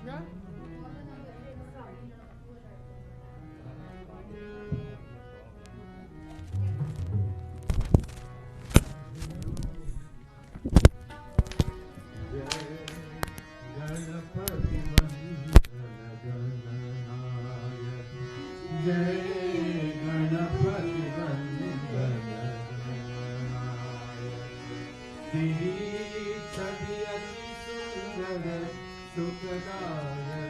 ना। गणपति मंगल गणनायक जय गणपति मंगल गणनायक तेरी छवि अति सुंदर सुखदायक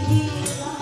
He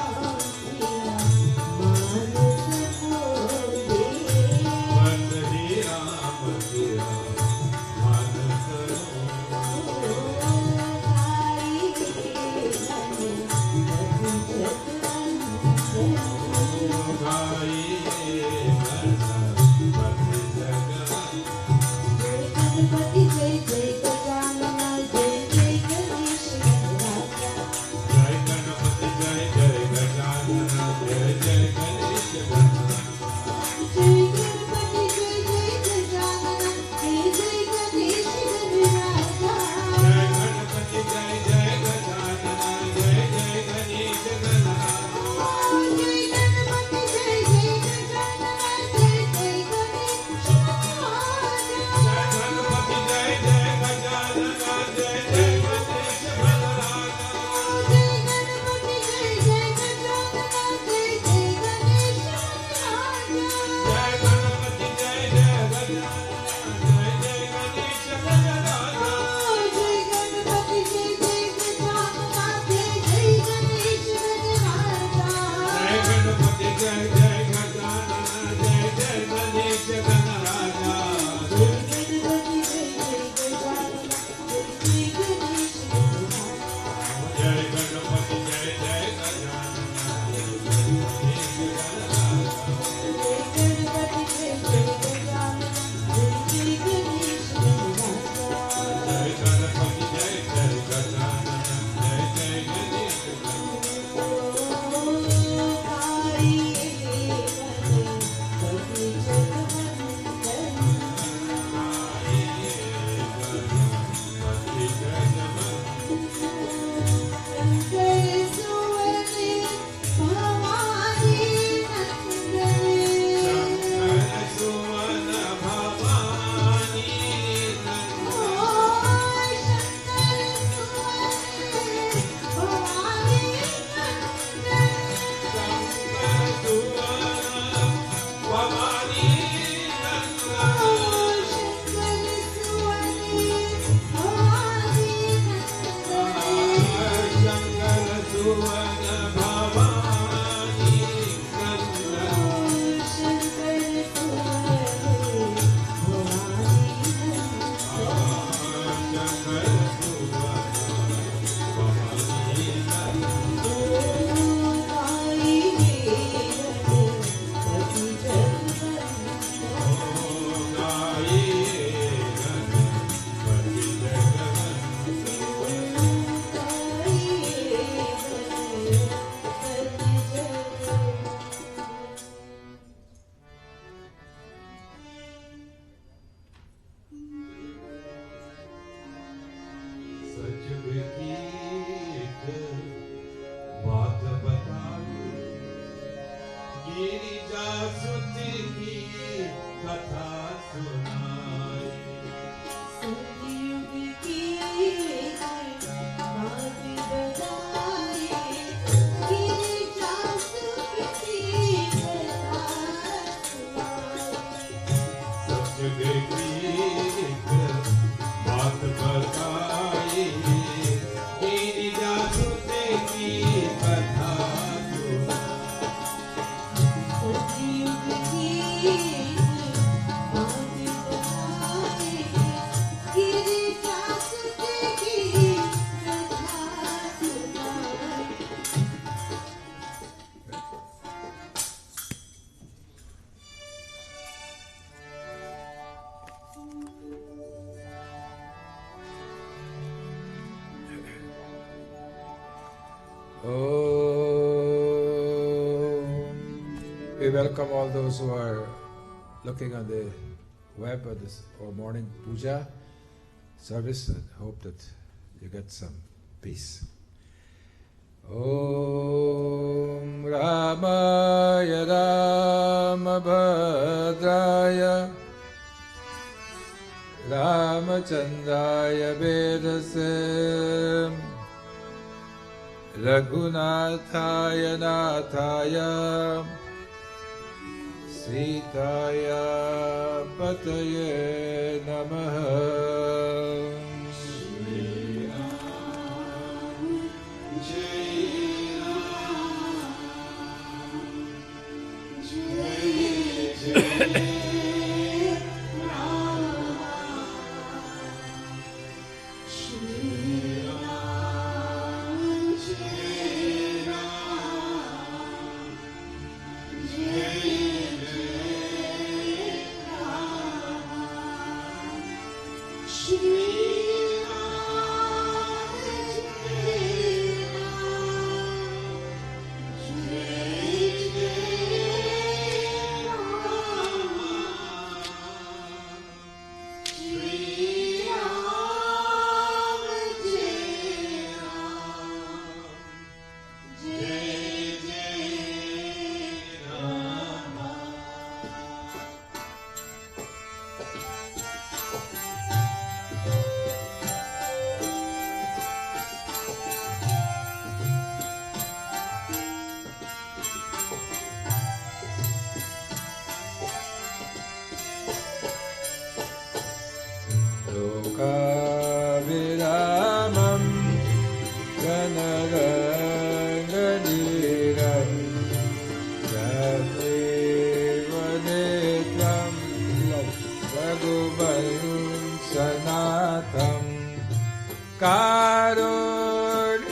We welcome all those who are looking on the web or this or morning puja service, and hope that you get some peace. Om Ramaya Ramabhadraya Ramachandraya Vedase Raghunathaya Nathaya Sitaya Pataye Namaha. Shri Ram Jai Ram Jai Jai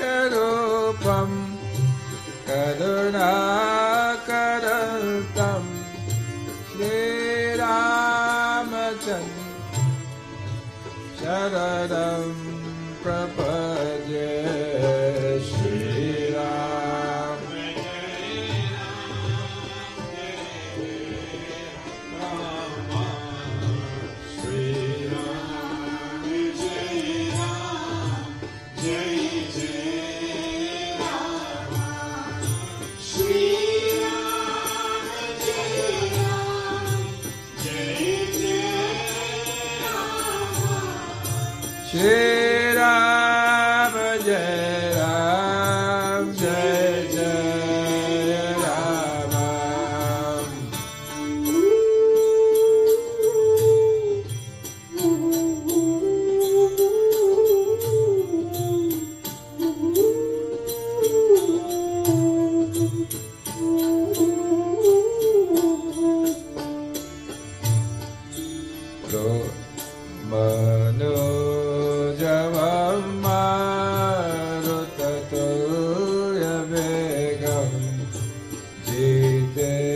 Karunyarupam Karunakarantam Shri Ramachandra Sharanam Prapadye. Shri Ram Shri तुल्यवेगं जितेन्द्रियं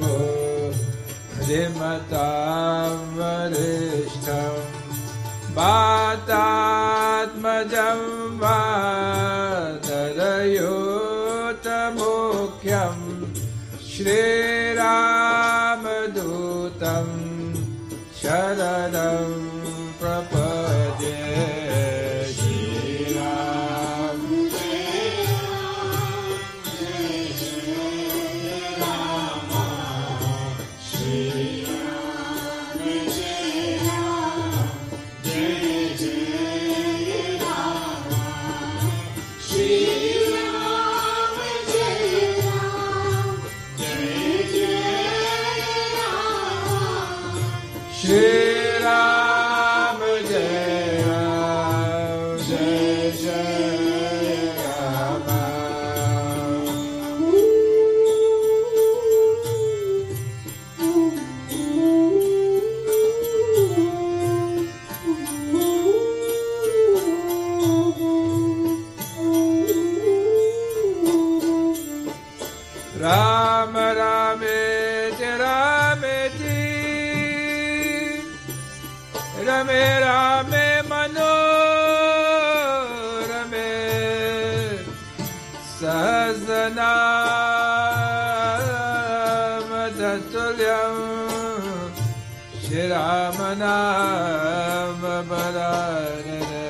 बुद्धिमतां वरिष्ठं वातात्मजं वानरयूतमुख्यं श्रीरामदूतं शरणं प्रपद्ये Shriram Shri Ram Jai Ram Jai Jai Rama. Ram Rameti Rameti Rame Rame Manorame Sahasranam Tatulyam Shri Ramanam Baranare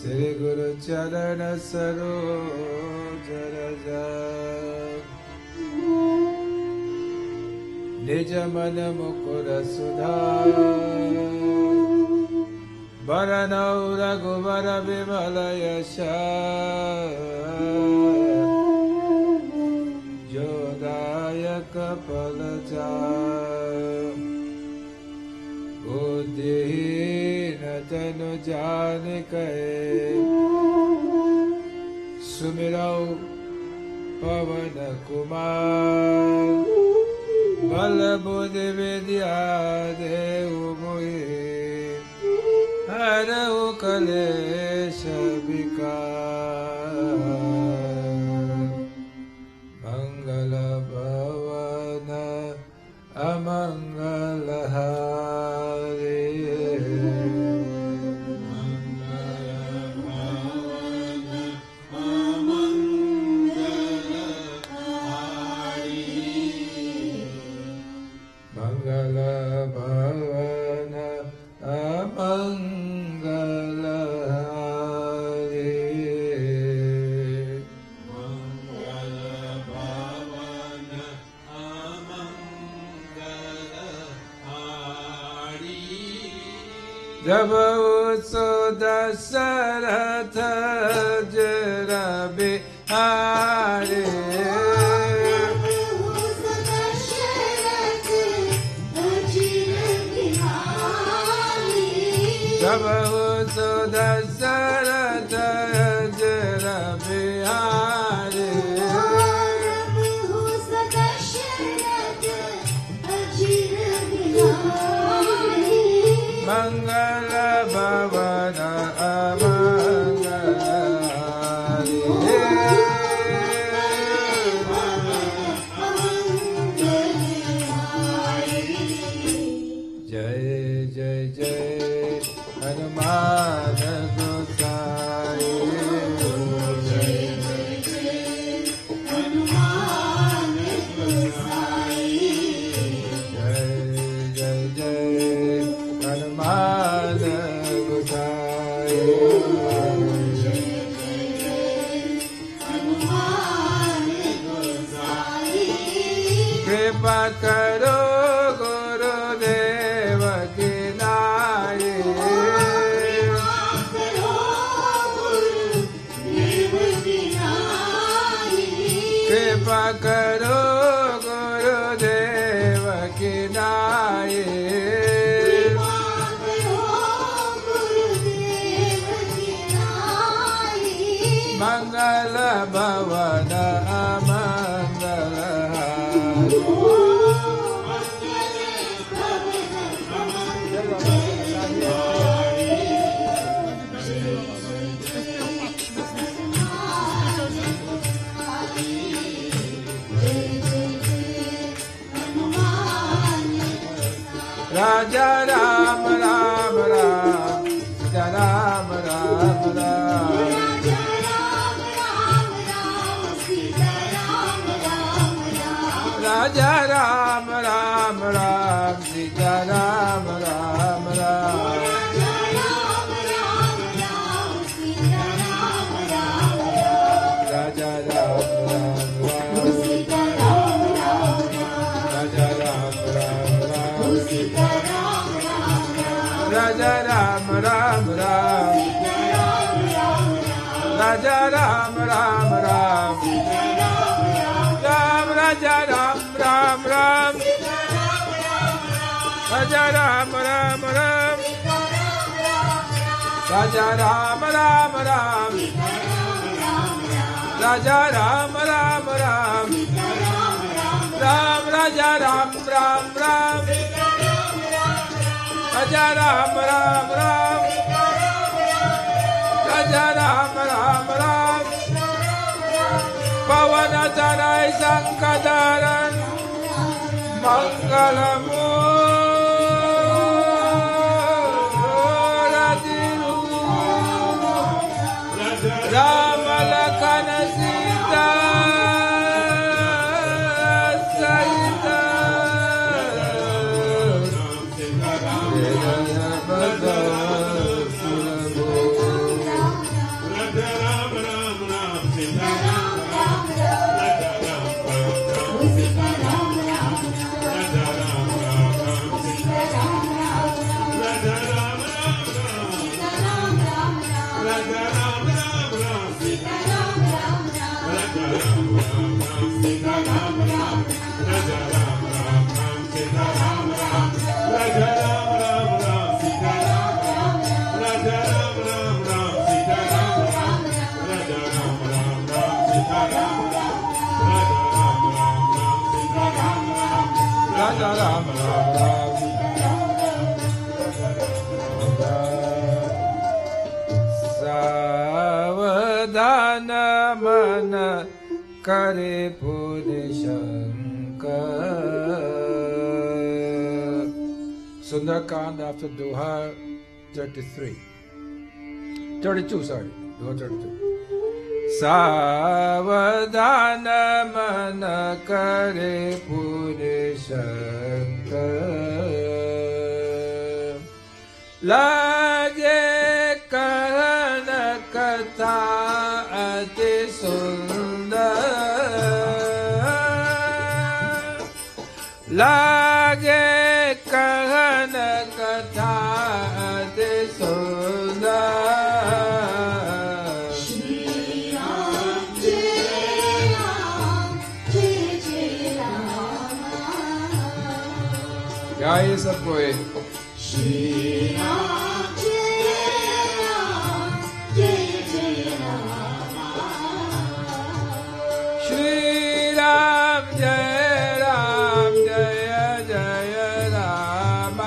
Sri Guru Charana Saroj Raja Nija Mana Mukura Sudha Varanau Raghuvara Vimala Yasha Jodayaka Palaja Buddhihina Tanu Janikae Sumirau Pavana Kumar Bala Buddhi Vidya Devu Mohi Harahu Kalesha Vikar Mangala Bhavana Amangala Hari Mangala Bhavana Amangala Hari Mangala Bhavana Amangala Hari Jaba Usuda Saratha Jarabi Hari Jabhu Sudasarata Jara Bihari Jabhu Sudasarata Jara Bihari Mangala Bhavana Amangala Jai Jai Jai Hanuman Gosai Jai Jai Jai Hanuman Gosai Jai Jai Jai Hanuman Gosai Jai Jai Jai Hanuman Gosai Kripa Karo Gurudeva Kinai Kripa Karo Gurudeva Kinai Mangala Bhavana Amangala Raja Ram Ram Ram Sita Ram Ram Ram Raja Ram Ram Ram Sita Ram Ram Ram Raja Ram Ram Ram Sita Ram Ram Raja Ram Ram Ram Sita Ram Ram Raja Ram Ram Ram Raja Ram Ram Ram Ram Raja Ram Ram Ram Raja Ram Ram Ram Raja Ram Ram Ram Raja Ram Ram Ram Ram Raja Ram Ram Ram Raja Ram Ram Ram Raja Ram Ram Ram Pavana Charai Sankadaran Mangalamu Rama Lakshmana Sita Saita Sita Ram Ram Ram. Savadhana mana kare puri shankar. Sundarkand after Doha 33. 32, sorry. Doha 32. Savadhana mana kare puri shankar. Lage kahana katha ati sundar. Lage kahana katha ati sundar. क्या ये सब कोई श्री राम जय राम जय जय राम श्री राम जय राम जय जय राम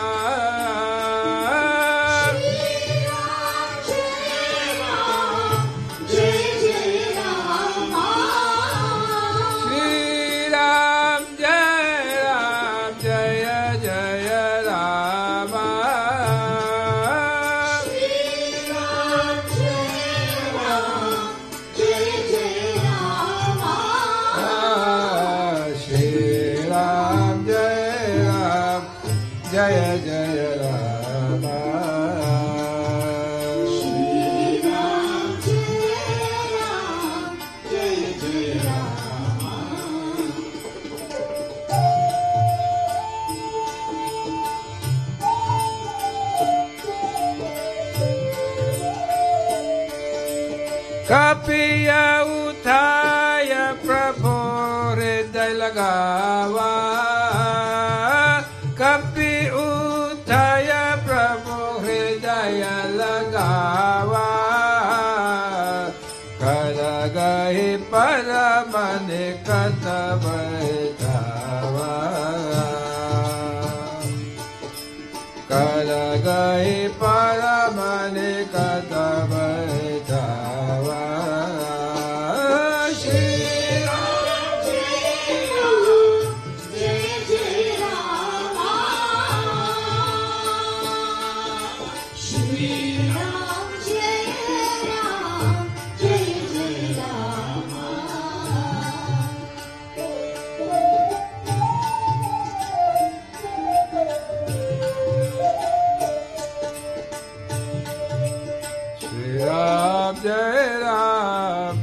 श्री राम जय राम जय जय राम श्री राम जय राम जय जय राम श्री राम जय राम जय जय राम श्री राम जय राम जय जय राम श्री राम जय राम जय जय राम कपिय उठाय प्रभु हृदय लगावा कपि उठाय प्रभु हृदय लगावा कर गहि पर मन कत बैठावा कर गहि पर मन कत बैठावा श्री राम जय जय राम श्री राम जय जय राम श्री राम जय राम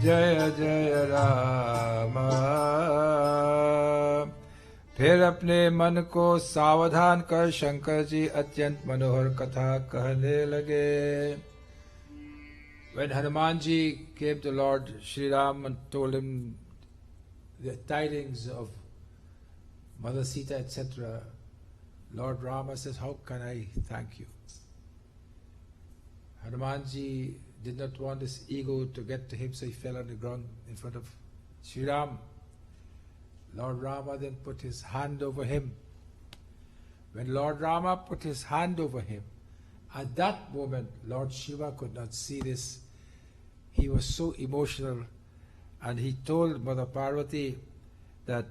जय जय राम। फिर अपने मन को सावधान कर शंकर जी अत्यंत मनोहर कथा कहने लगे। When Hanuman ji came to Lord Sri Ram and told him the tidings of Mother Sita, etc., Lord Rama says, "How can I thank you?" Hanumanji did not want his ego to get to him, so he fell on the ground in front of Sri Ram. Lord Rama then put his hand over him. When Lord Rama put his hand over him, at that moment Lord Shiva could not see this. He was so emotional, and he told Mother Parvati that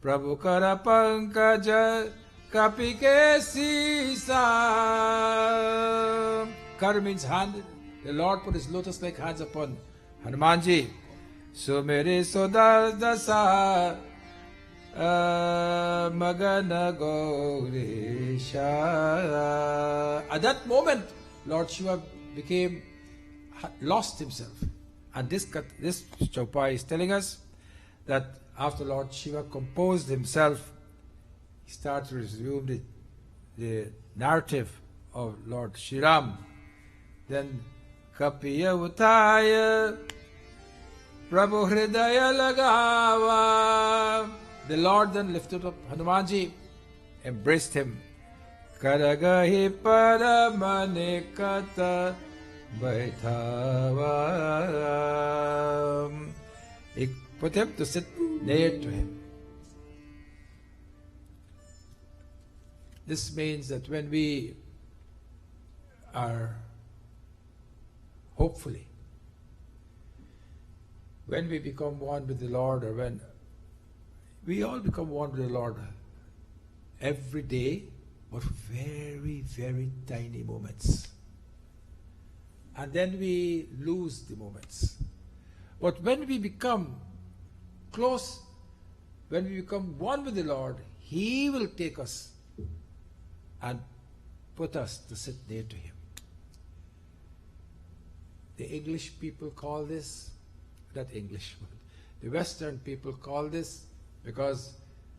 Prabhu Kara Pankaja Kapike Sisa. Kar means hand. The Lord put his lotus-like hands upon Hanumanji. So mere sodar dasa magana gaurisha. At that moment, Lord Shiva lost himself. And this Chaupai is telling us that after Lord Shiva composed himself, he started to resume the narrative of Lord Shri Ram. Then Kapiya Utaya Prabhu Hridaya Lagawa. The Lord then lifted up Hanumanji, embraced him. Karagahi Paramanikata Baithawa. He put him to sit near to him. This means that when we are, hopefully, when we become one with the Lord, or when we all become one with the Lord every day, but very, very tiny moments. And then we lose the moments. But when we become close, when we become one with the Lord, He will take us and put us to sit near to Him. The English people call this, not English, but the Western people call this, because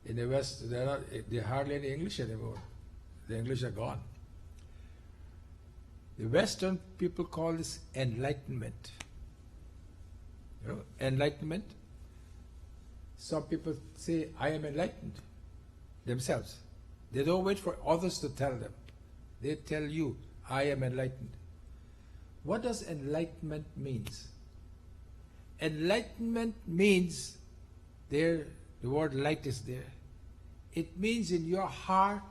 in the West there are hardly any English anymore. The English are gone. The Western people call this enlightenment. You know, enlightenment. Some people say, I am enlightened themselves. They don't wait for others to tell them. They tell you, I am enlightened. What does enlightenment means? Enlightenment means, there, the word light is there. It means in your heart,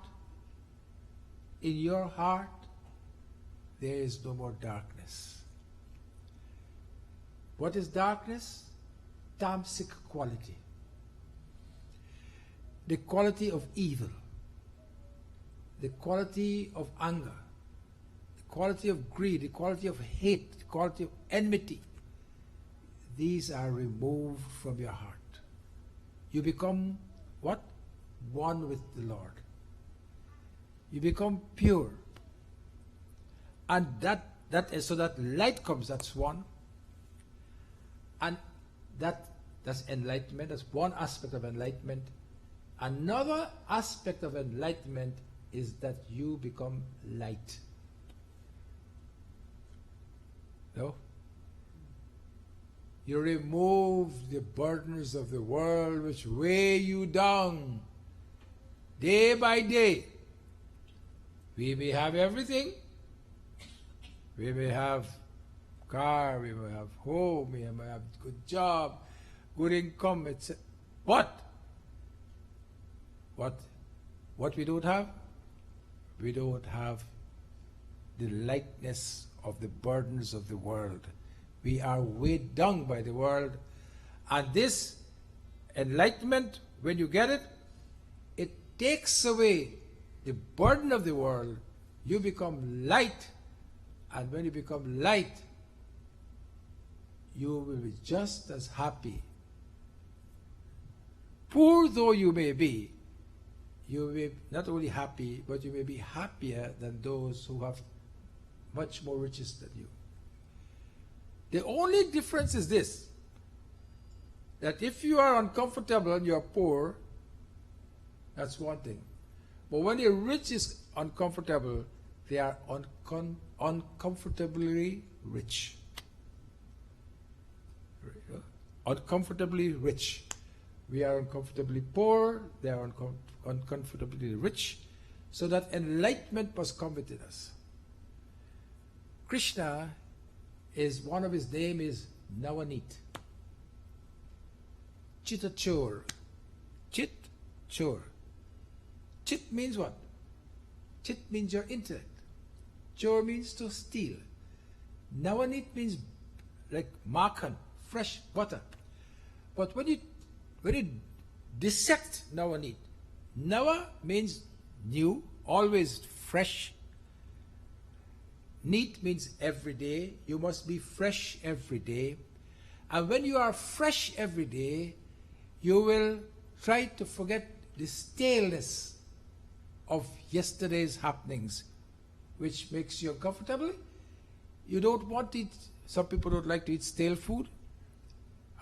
there is no more darkness. What is darkness? Tamasic quality. The quality of evil. The quality of anger. The quality of greed. The quality of hate. The quality of enmity. These are removed from your heart. You become what? One with the Lord. You become pure. And so that light comes, that's one. And that's enlightenment, that's one aspect of enlightenment. Another aspect of enlightenment is that you become light. No? You remove the burdens of the world which weigh you down day by day. We may have everything. We may have car, we may have home, we may have good job, good income, etc. What we don't have? We don't have the lightness of the burdens of the world. We are weighed down by the world. And this enlightenment, when you get it, it takes away the burden of the world. You become light. And when you become light, you will be just as happy. Poor though you may be, you will be not only happy, but you may be happier than those who have much more riches than you. The only difference is this, that if you are uncomfortable and you are poor, that's one thing. But when the rich is uncomfortable, they are uncomfortably rich. Uncomfortably rich. We are uncomfortably poor, they are uncomfortably rich. So that enlightenment must come within us. Krishna is, one of his name is Navanit. Chitachor. Chit, chor. Chit means what? Chit means your intellect. Chor means to steal. Navanit means like makhan, fresh butter. But when you dissect Navanit, Nava means new, always fresh. Neat means every day. You must be fresh every day. And when you are fresh every day, you will try to forget the staleness of yesterday's happenings, which makes you uncomfortable. You don't want to eat, some people don't like to eat stale food.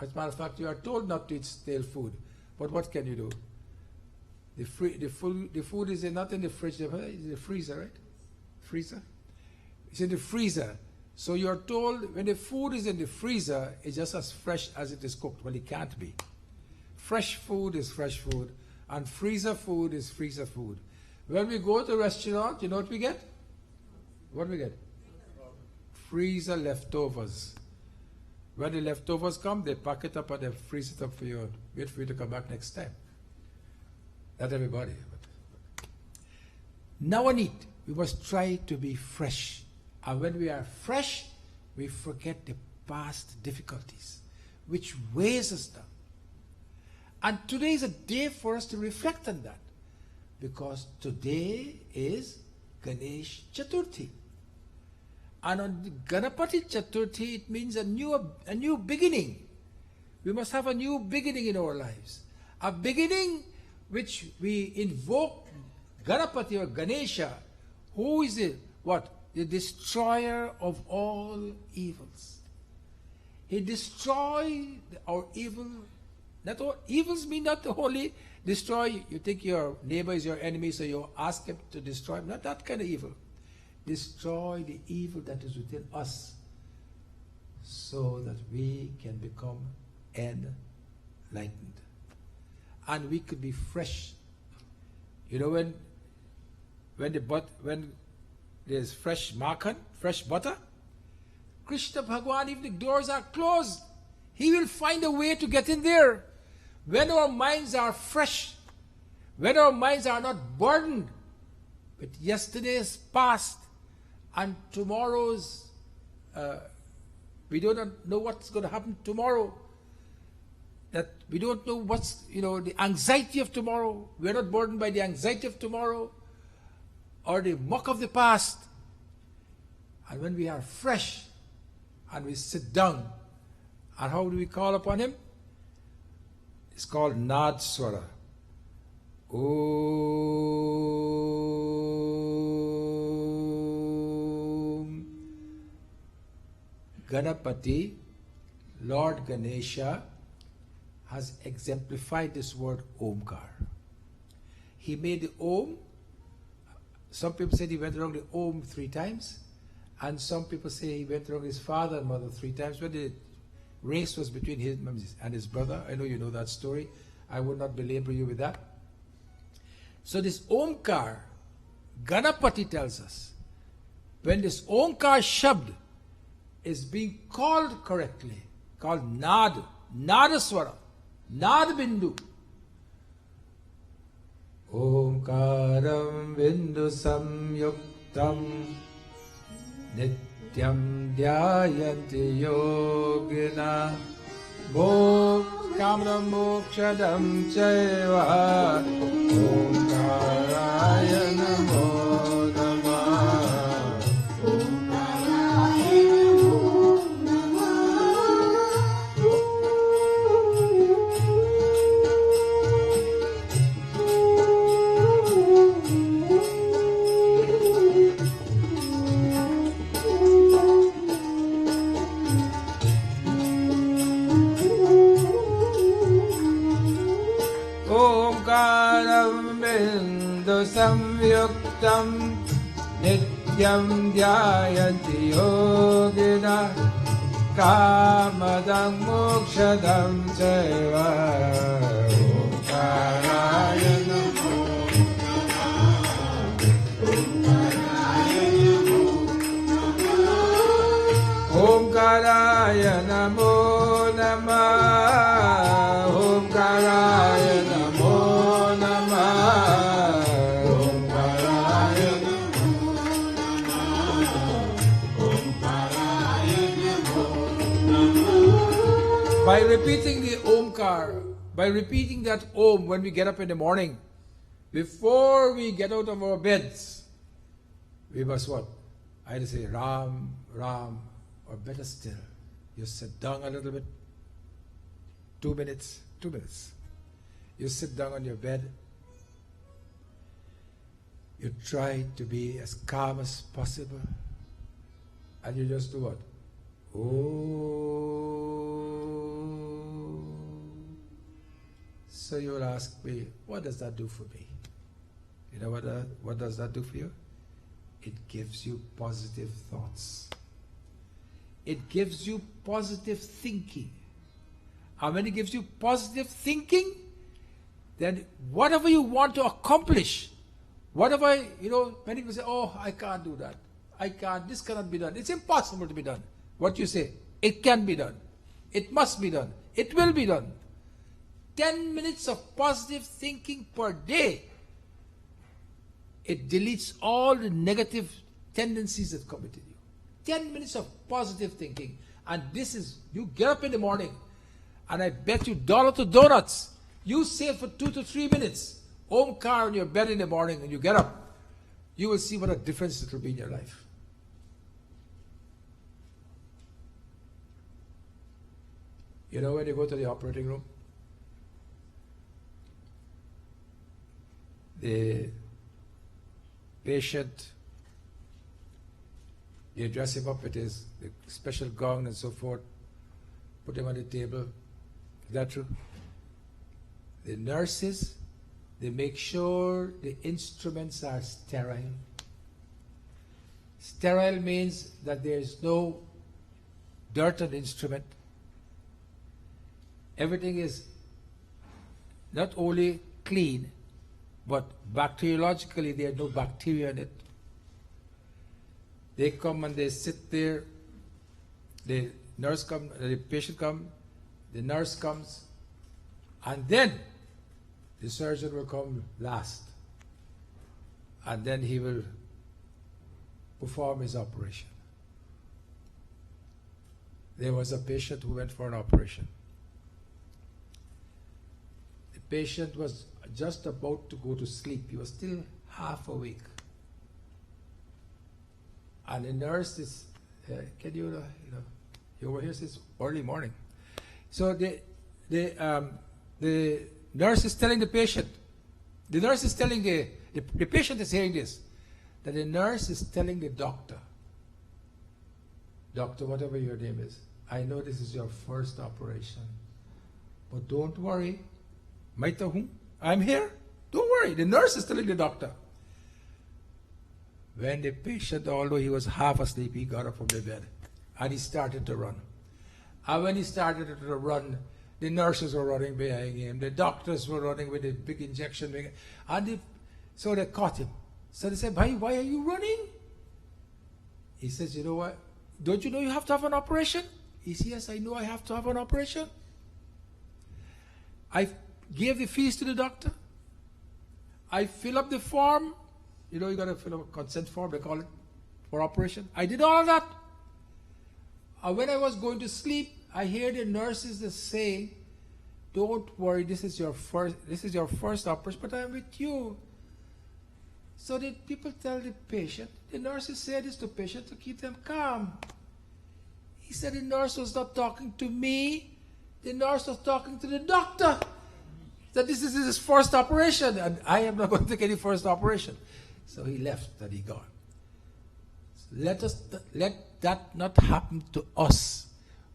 As a matter of fact, you are told not to eat stale food. But what can you do? The food is not in the fridge, it's in the freezer, right? Freezer? It's in the freezer. So you're told when the food is in the freezer, it's just as fresh as it is cooked. Well, it can't be. Fresh food is fresh food, and freezer food is freezer food. When we go to a restaurant, you know what we get? What do we get? Freezer leftovers. When the leftovers come, they pack it up and they freeze it up for you. Wait for you to come back next time. Not everybody. Now and eat. We must try to be fresh. And when we are fresh, we forget the past difficulties, which weighs us down. And today is a day for us to reflect on that. Because today is Ganesh Chaturthi. And on the Ganapati Chaturthi, it means a new beginning. We must have a new beginning in our lives. A beginning which we invoke Ganapati or Ganesha, who is the destroyer of all evils. He destroyed our evil. Not all evils mean not only destroy. You think your neighbor is your enemy, so you ask him to destroy him. Not that kind of evil. Destroy the evil that is within us, so that we can become enlightened, and we could be fresh. You know, when there's fresh makhan, fresh butter, Krishna Bhagwan, if the doors are closed, he will find a way to get in there. When our minds are fresh, when our minds are not burdened with yesterday's past and tomorrow's, we do not know what's going to happen tomorrow. That we don't know what's, the anxiety of tomorrow. We're not burdened by the anxiety of tomorrow or the muck of the past. And when we are fresh and we sit down, and how do we call upon him? It's called Nad Swara. Om Ganapati, Lord Ganesha, has exemplified this word Omkar. He made the Om. Some people say he went around the Om 3 times, and some people say he went around his father and mother 3 times. When the race was between him and his brother, I know you know that story. I would not belabor you with that. So this Omkar, Ganapati tells us, when this Omkar Shabd is being called correctly, called Nad, Nadaswara, Nad Bindu. Omkaram Bindu Samyuktam Nityam Dhyayanti Yogina Kamram Mokshadam Chaiva Omkaraya Namo Namah Omkaraya Namo Omkaram Bindu Samyuktam Nityam Dhyayanti Yogina Kamadam Mokshadam Chaiva Omkaraya Namo Omkaraya Namo Namah Omkaraya Namo Namah Omkaraya By repeating the Omkar, by repeating that Om when we get up in the morning, before we get out of our beds, we must what? Either say Ram, Ram, or better still, you sit down a little bit, 2 minutes. You sit down on your bed, you try to be as calm as possible, and you just do what? Oh. So you will ask me, what does that do for me? You know what does that do for you? It gives you positive thoughts. It gives you positive thinking. And when it gives you positive thinking, then whatever you want to accomplish, whatever, many people say, oh, I can't do that. I can't, this cannot be done. It's impossible to be done. What you say, it can be done. It must be done. It will be done. 10 minutes of positive thinking per day It deletes all the negative tendencies that come into you. 10 minutes of positive thinking. And this is, you get up in the morning, and I bet you dollar to donuts, you say it for 2 to 3 minutes, Omkar in your bed in the morning, and you get up, you will see what a difference it will be in your life. You know, when you go to the operating room, the patient, you dress him up with his special gown and so forth, put him on the table. Is that true? The nurses, they make sure the instruments are sterile. Sterile means that there is no dirt on the instrument. Everything is not only clean, but bacteriologically there are no bacteria in it. They come and they sit there, the nurse comes, the patient comes, the nurse comes, and then the surgeon will come last. And then he will perform his operation. There was a patient who went for an operation. The patient was just about to go to sleep. He was still half awake. And the nurse is, can you, you over here since early morning. So the nurse is telling the patient, the nurse is telling the patient is hearing this, that the nurse is telling the doctor, doctor, whatever your name is, I know this is your first operation, but don't worry, I'm here, don't worry. The nurse is telling the doctor. When the patient, although he was half asleep, he got up from the bed and he started to run. And when he started to run, the nurses were running behind him, the doctors were running with a big injection, and so they caught him. So they said, why are you running? He says, you know what, don't you know you have to have an operation? He says, yes, I know I have to have an operation. I gave the fees to the doctor. I fill up the form. You know, you got to fill up a consent form, they call it, for operation. I did all of that. And when I was going to sleep, I hear the nurses say, don't worry, this is your first operation, but I'm with you. So the people tell the patient, the nurses say this to patient to keep them calm. He said the nurse was not talking to me, the nurse was talking to the doctor. That this is his first operation, and I am not going to take any first operation. So he left and he gone. Let that not happen to us,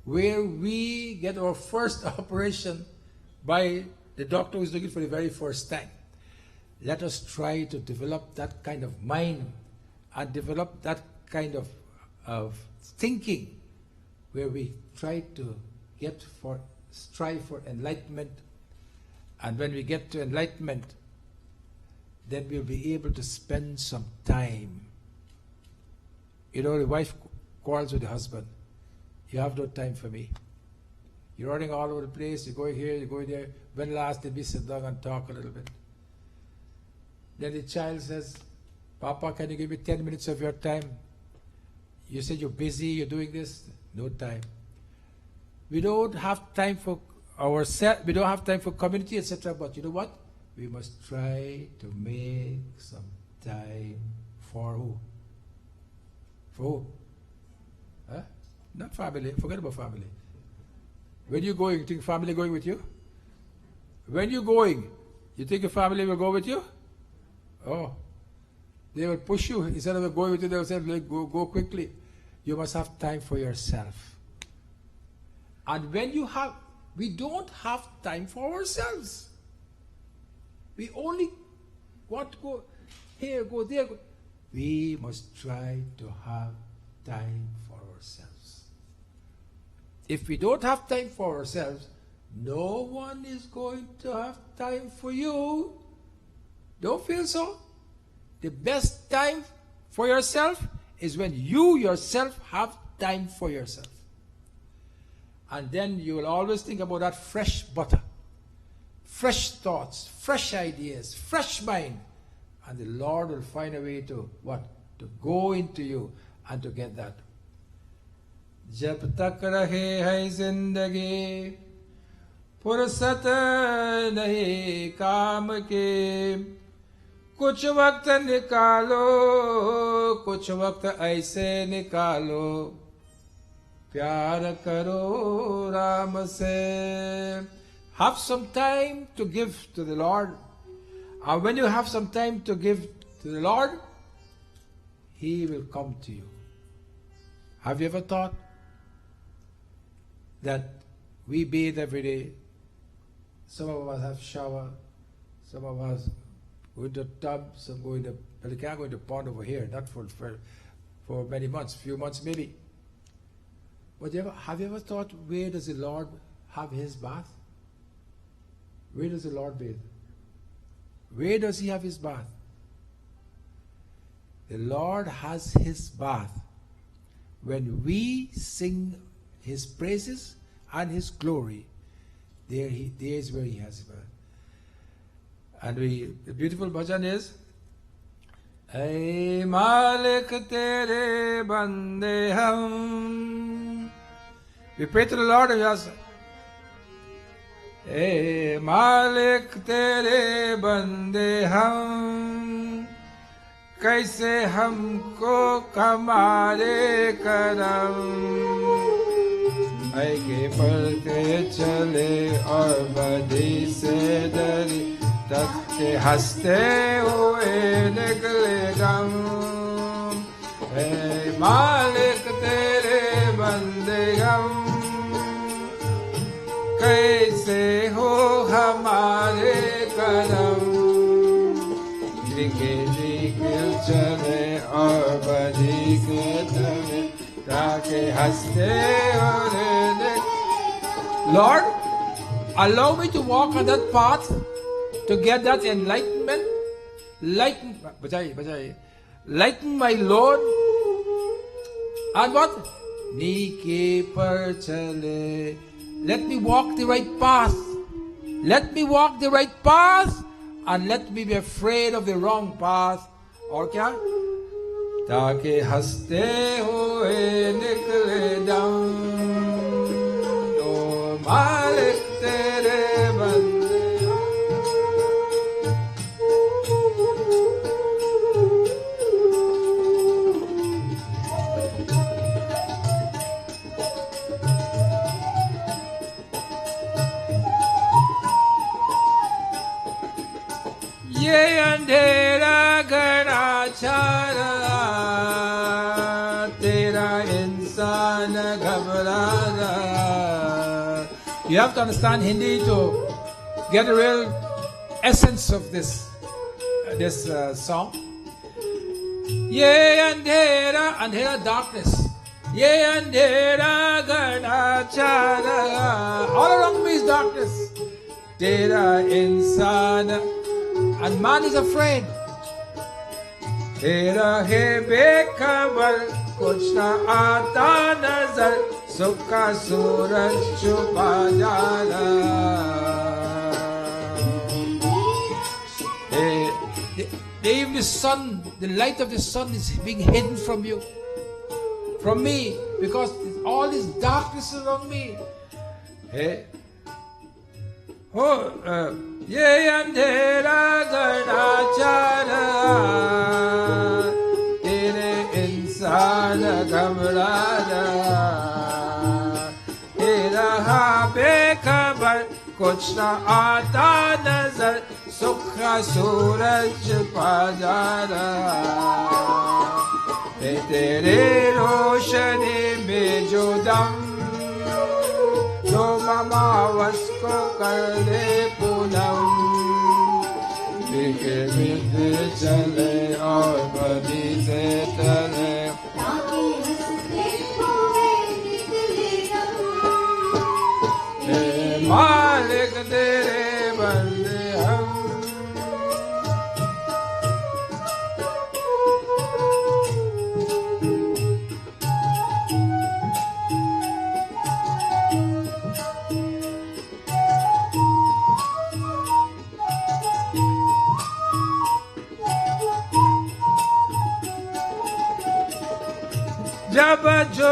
where we get our first operation by the doctor who's doing it for the very first time. Let us try to develop that kind of mind and develop that kind of thinking where we try to strive for enlightenment. And when we get to enlightenment, then we'll be able to spend some time. You know, the wife quarrels with the husband. You have no time for me. You're running all over the place. You're going here, you're going there. When last did we sit down and talk a little bit? Then the child says, Papa, can you give me 10 minutes of your time? You said you're busy, you're doing this. No time. We don't have time for ourselves. We don't have time for community, etc. But you know what? We must try to make some time for who? For who? Huh? Not family. Forget about family. When you're going, you think family going with you? When you're going, you think your family will go with you? Oh. They will push you. Instead of going with you, they will say, go quickly. You must have time for yourself. And when we don't have time for ourselves. We only want to go here, go there. We must try to have time for ourselves. If we don't have time for ourselves, no one is going to have time for you. Don't feel so. The best time for yourself is when you yourself have time for yourself. And then you will always think about that fresh butter, fresh thoughts, fresh ideas, fresh mind. And the Lord will find a way to what? To go into you and to get that. जब तक रहे है जिंदगी फुर्सत नहीं काम के कुछ वक्त निकालो कुछ वक्त ऐसे निकालो प्यार करो राम से. Have some time to give to the Lord. And when you have some time to give to the Lord, He will come to you. Have you ever thought that we bathe every day? Some of us have shower, some of us go into tub, some go into, but they can't go into pond over here, not for many months, few months maybe. But have you ever thought, where does the Lord have His bath? Where does the Lord bathe? Where does He have His bath? The Lord has His bath when we sing His praises and His glory. There is where He has His bath. And the beautiful bhajan is, Ay Malik Tere Bande Hum. We pray to the Lord and we ask, Hey Malik Tere Bande Hum, Kaise Humko Kamare Karam. Ay ke palte chale aur badi se dari तक के हंसते हुए निकले गम. हे मालिक तेरे बंदे हम कैसे हो हमारे करम. लिखे लिखे चले और बदी के तले ताकि हंसते हुए निकले. Lord, allow me to walk on that path to get that enlightenment. Lighten my Lord. And what? Nike par chale. Let me walk the right path. Let me walk the right path and let me be afraid of the wrong path. और क्या? ताकि हंसते हुए निकले दम. ओ मालिक तेरे बंदे. ये अंधेरा घना छा रहा तेरा इंसान घबरा रहा. You have to understand Hindi to get the real essence of this song. ये अंधेरा darkness. ये अंधेरा घना छा रहा. All around me is darkness. तेरा इंसान. And man is afraid. तेरा है बेखबर कुछ ना आता नजर सुख का सूरज छुपा जाना. Even the sun, the light of the sun is being hidden from you, from me, because all this darkness around me. Hey. ये अंधेरा घना छा रहा तेरे इंसान घबरा रहा. तेरा हाँ बेखबर कुछ ना आता नजर सुख का सूरज पा जा रहा. तेरे रोशनी में जो दम तो ममावस को कर दे पूनम. बिके बिके चले और बदी से चले ताकि हंसते हुए निकले दम. हे मालिक तेरे बंदे हम.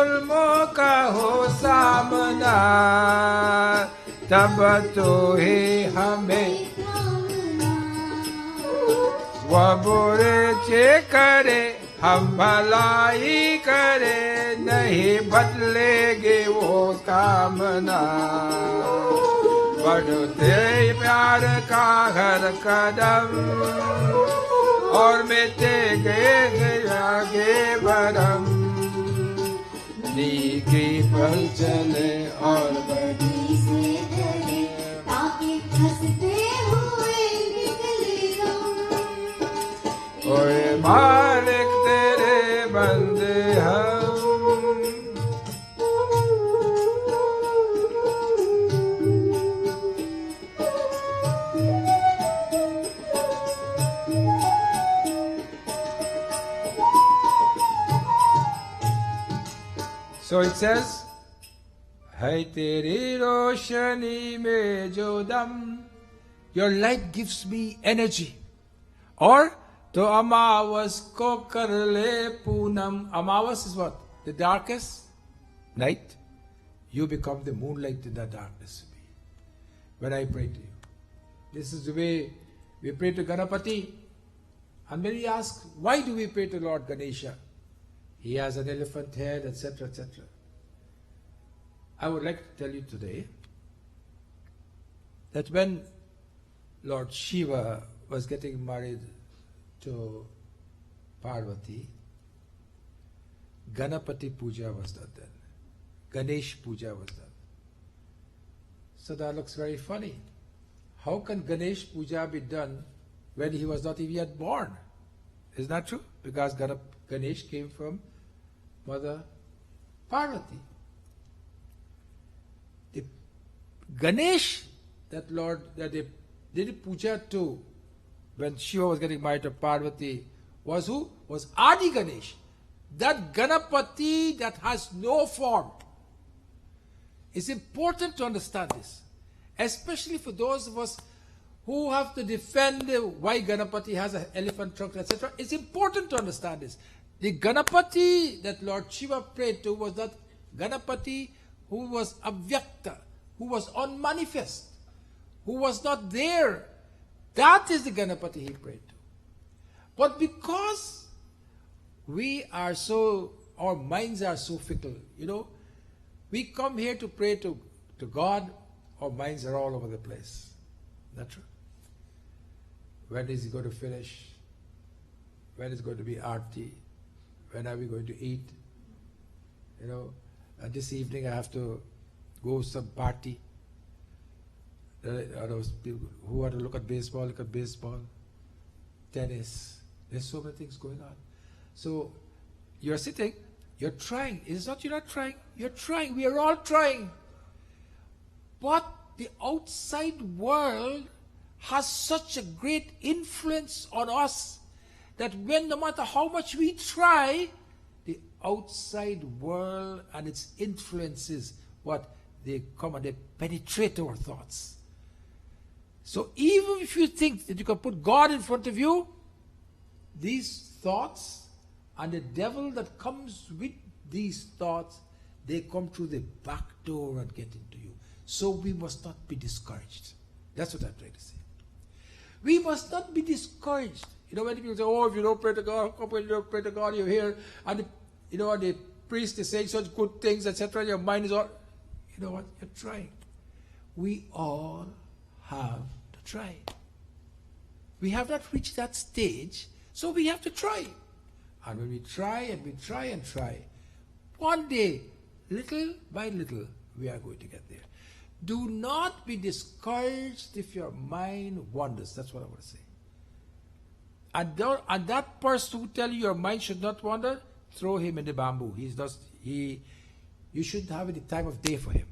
जुल्मों का हो सामना, तब तो ही हमें वह बुरे चे करे, हम भलाई करे, नहीं बदलेगी वो कामना। बढ़ते प्यार का हर कदम, और मिटेंगे आगे बरम। नीकी पर चले और बड़ी से डरे, ताकि हंसते हुए निकले हम। ओए मालिक तेरे बंदे हम। So it says, है तेरी रोशनी में जो दम, your light gives me energy. Or तो अमावस को कर ले Poonam. Amawas is what? The darkest night. You become the moonlight in the darkness to me. When I pray to you. This is the way we pray to Ganapati. And when we ask, why do we pray to Lord Ganesha? He has an elephant head, etc., etc. I would like to tell you today that when Lord Shiva was getting married to Parvati, Ganapati Puja was done then. Ganesh Puja was done. So that looks very funny. How can Ganesh Puja be done when he was not even yet born? Isn't that true? Because Ganesh came from Mother Parvati. The Ganesh that they did puja to when Shiva was getting married to Parvati was who? Was Adi Ganesh. That Ganapati that has no form. It's important to understand this. Especially for those of us who have to defend why Ganapati has an elephant trunk, etc. It's important to understand this. The Ganapati that Lord Shiva prayed to was that Ganapati who was avyakta, who was unmanifest, who was not there. That is the Ganapati he prayed to. But because our minds are so fickle, we come here to pray to God, our minds are all over the place. That's true. When is he going to finish? When is going to be arti? When are we going to eat? This evening I have to go some party. Those people who want to look at baseball, tennis. There's so many things going on. So you're sitting, you're trying. It's not you're not trying. You're trying. We are all trying. But the outside world has such a great influence on us that no matter how much we try, the outside world and its influences, they come and they penetrate our thoughts. So even if you think that you can put God in front of you, these thoughts and the devil that comes with these thoughts, they come through the back door and get into you. So we must not be discouraged. That's what I'm trying to say. We must not be discouraged. When people say, if you don't pray to God, how come when you don't pray to God, you're here, and the priest is saying such good things, etc., your mind is all, you know what, you're trying. We all have to try. We have not reached that stage, so we have to try. And when we try and we try and try, one day, little by little, we are going to get there. Do not be discouraged if your mind wanders. That's what I want to say. And that person who tells you your mind should not wander, throw him in the bamboo. You should have the time of day for him.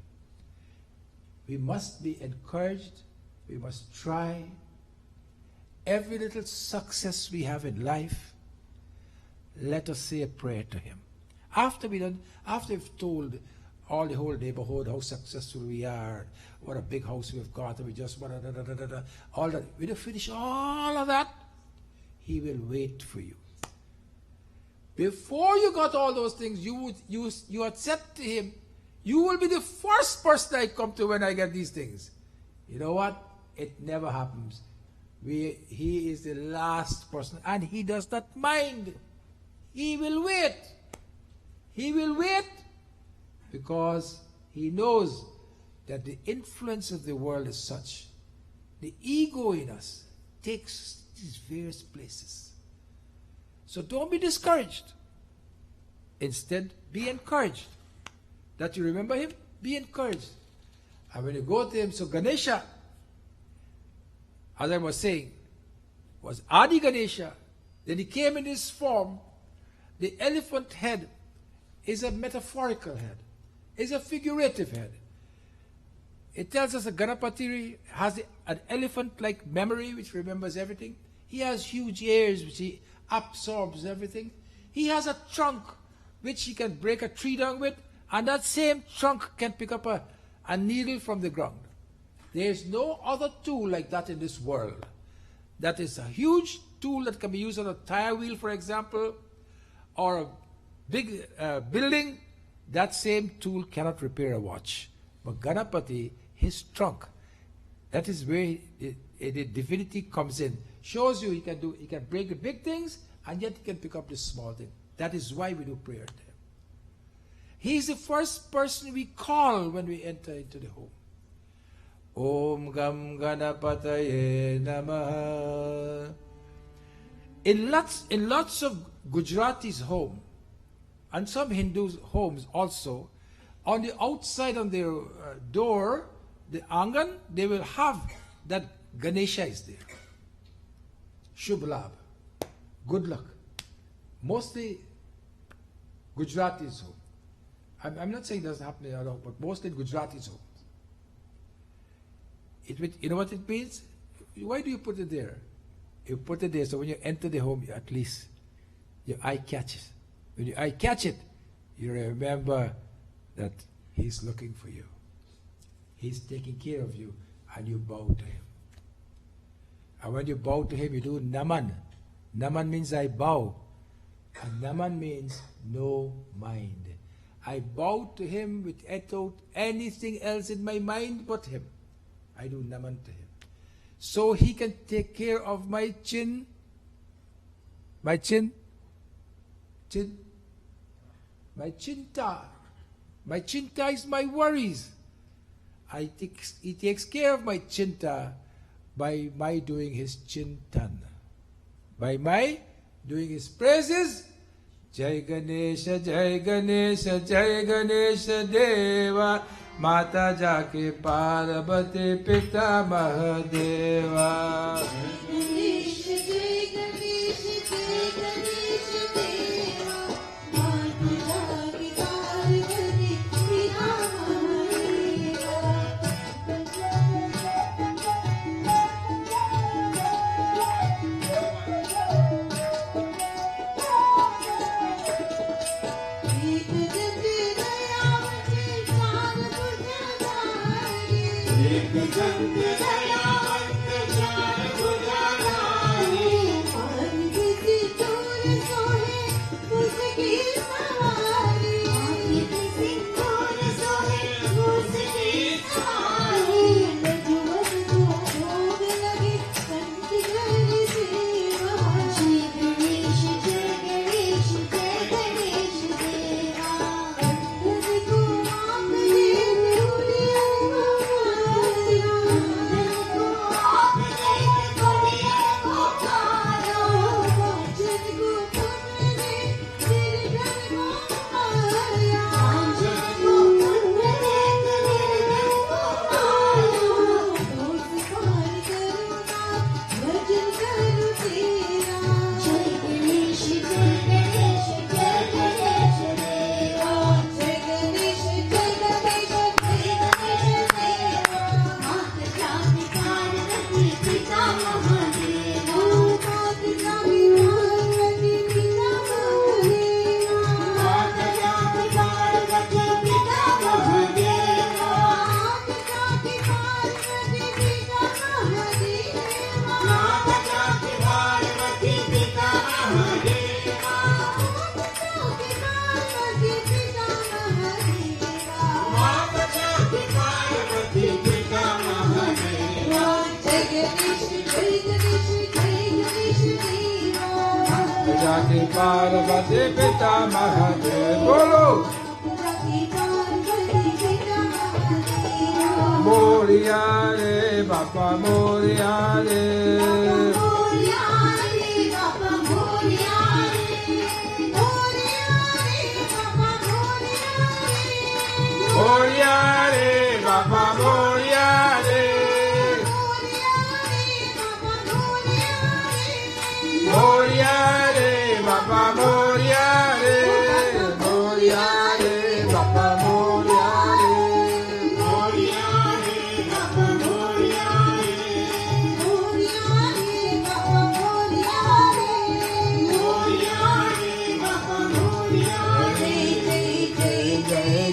We must be encouraged. We must try. Every little success we have in life, let us say a prayer to him. After we've told all the whole neighborhood how successful we are, what a big house we've got, and we just all that. When you finish all of that, he will wait for you. Before you got all those things, you had said to him, you will be the first person I come to when I get these things. You know what? It never happens. He is the last person, and he does not mind. He will wait. He will wait because he knows that the influence of the world is such. The ego in us takes these various places. So don't be discouraged. Instead, be encouraged. That you remember him, be encouraged. And when you go to him, so Ganesha, as I was saying, was Adi Ganesha. Then he came in this form. The elephant head is a metaphorical head, is a figurative head. It tells us that Ganapati has an elephant-like memory which remembers everything. He has huge ears which he absorbs everything. He has a trunk which he can break a tree down with, and that same trunk can pick up a needle from the ground. There is no other tool like that in this world. That is a huge tool that can be used on a tire wheel, for example, or a big building. That same tool cannot repair a watch. But Ganapati, his trunk, that is where the divinity comes in. Shows you he can break the big things, and yet he can pick up the small thing. That is why we do prayer to him. He is the first person we call when we enter into the home. Om Gam Ganapataye Namaha. In lots of Gujaratis' home, and some Hindus' homes also, on the outside on their door, the angan, they will have that Ganesha is there. Shubh Labh, good luck. Mostly Gujaratis' home. I'm not saying it doesn't happen in other, but mostly Gujaratis' homes. You know what it means? Why do you put it there? You put it there so when you enter the home, at least your eye catches. When your eye catch it, you remember that he's looking for you. He's taking care of you, and you bow to him. And when you bow to him, you do Naman. Naman means I bow. And Naman means no mind. I bow to him without anything else in my mind but him. I do Naman to him. So he can take care of my chin. My chin. My chinta. My chinta is my worries. He takes care of my chinta by my doing his chintan. By my doing his praises. Jai Ganesha, Jai Ganesha, Jai Ganesha Deva, Mata Jake Parvati Pita Mahadeva. Ganesh, Jai Ganesh, Jai Ganesh Deva, Mata Jake Parvati Pita Jati Parvati Pita Mahadev. Bolo! Moria re Baba Moria re. Moria re Baba Moria re. Moria re Baba Moria re. Moria re Baba Moria re.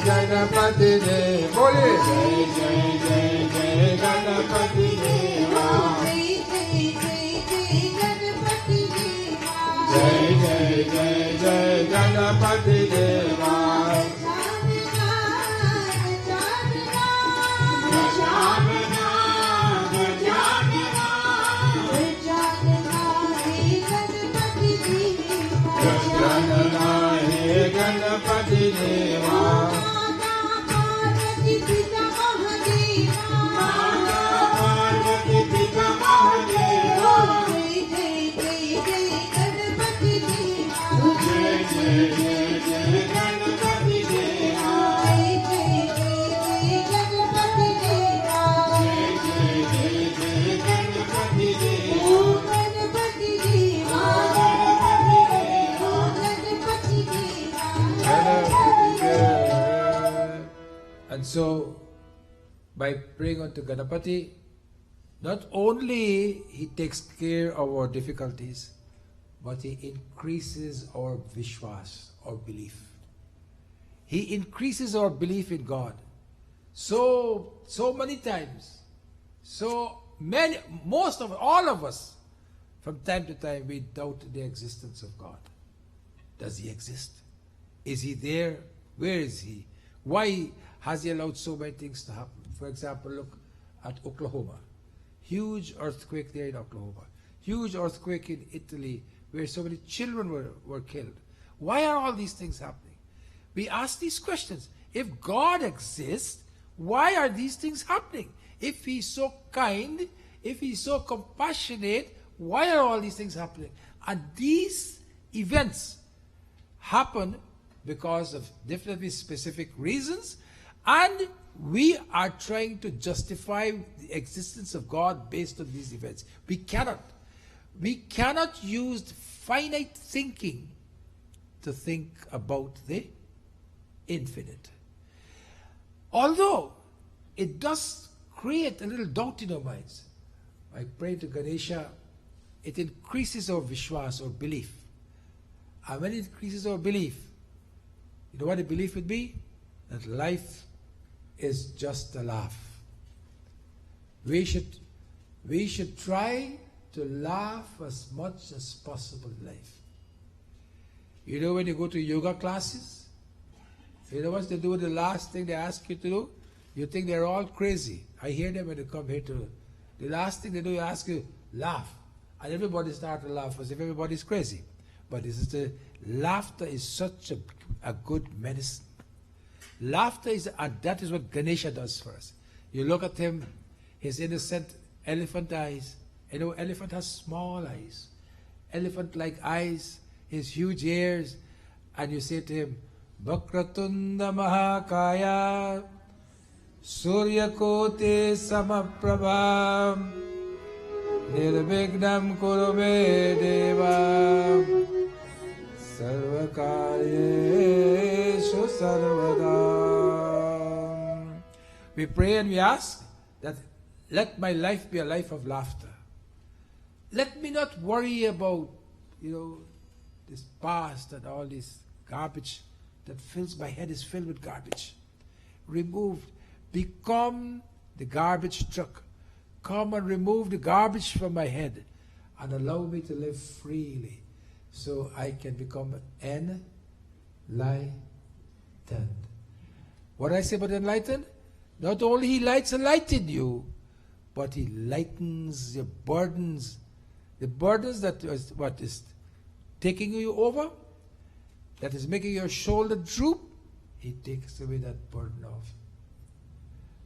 Ganapati Deva, bole jai jai jai jai Ganapati Deva, jai jai jai jai Ganapati Deva, Janana he Ganapati Deva. And so, by praying unto Ganapati, not only he takes care of our difficulties, but he increases our vishwas, our belief. He increases our belief in God. So many times, most of all of us, from time to time, we doubt the existence of God. Does he exist? Is he there? Where is he? Why has he allowed so many things to happen? For example, look at Oklahoma. Huge earthquake there in Oklahoma. Huge earthquake in Italy where so many children were killed. Why are all these things happening? We ask these questions. If God exists, why are these things happening? If he's so kind, if he's so compassionate, why are all these things happening? And these events happen because of definitely specific reasons, and we are trying to justify the existence of God based on these events. We cannot. We cannot use finite thinking to think about the infinite. Although it does create a little doubt in our minds. By praying to Ganesha, it increases our vishwas, our belief. And when it increases our belief, you know what the belief would be? That life is just a laugh. We should try to laugh as much as possible in life. You know when you go to yoga classes, you know what they do, the last thing they ask you to do? You think they're all crazy. I hear them when they come here to, the last thing they do, they ask you, laugh. And everybody starts to laugh as if everybody's crazy. But this is laughter is such a good medicine. Laughter is, and that is what Ganesha does for us. You look at him, his innocent elephant eyes. You know, elephant has small eyes. Elephant-like eyes, his huge ears. And you say to him, Vakratunda Mahakaya, Suryakote Samaprabha, Nirvignam Kurume Deva, Sarvakaryeshu Sarvada. We pray and we ask that let my life be a life of laughter. Let me not worry about, this past and all this garbage that fills my head is filled with garbage. Remove, become the garbage truck. Come and remove the garbage from my head and allow me to live freely so I can become enlightened. What I say about enlightened? Not only he lights and lighten you, but he lightens your burdens. The burdens that is taking you over, that is making your shoulder droop, He takes away that burden off.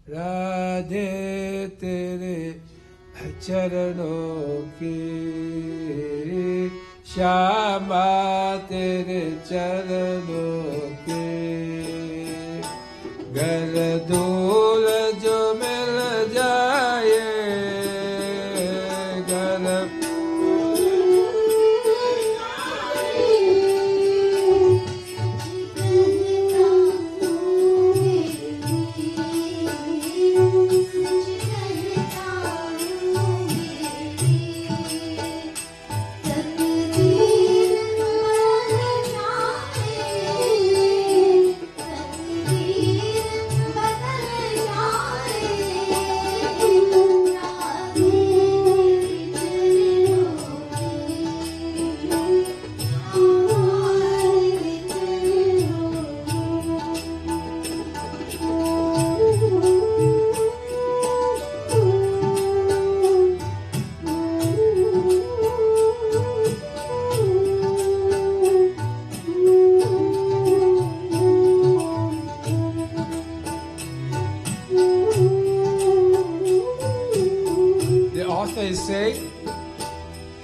Radhe tere charanon ke, Shama tere charanon ke, Garadol jo mil jaye, Garab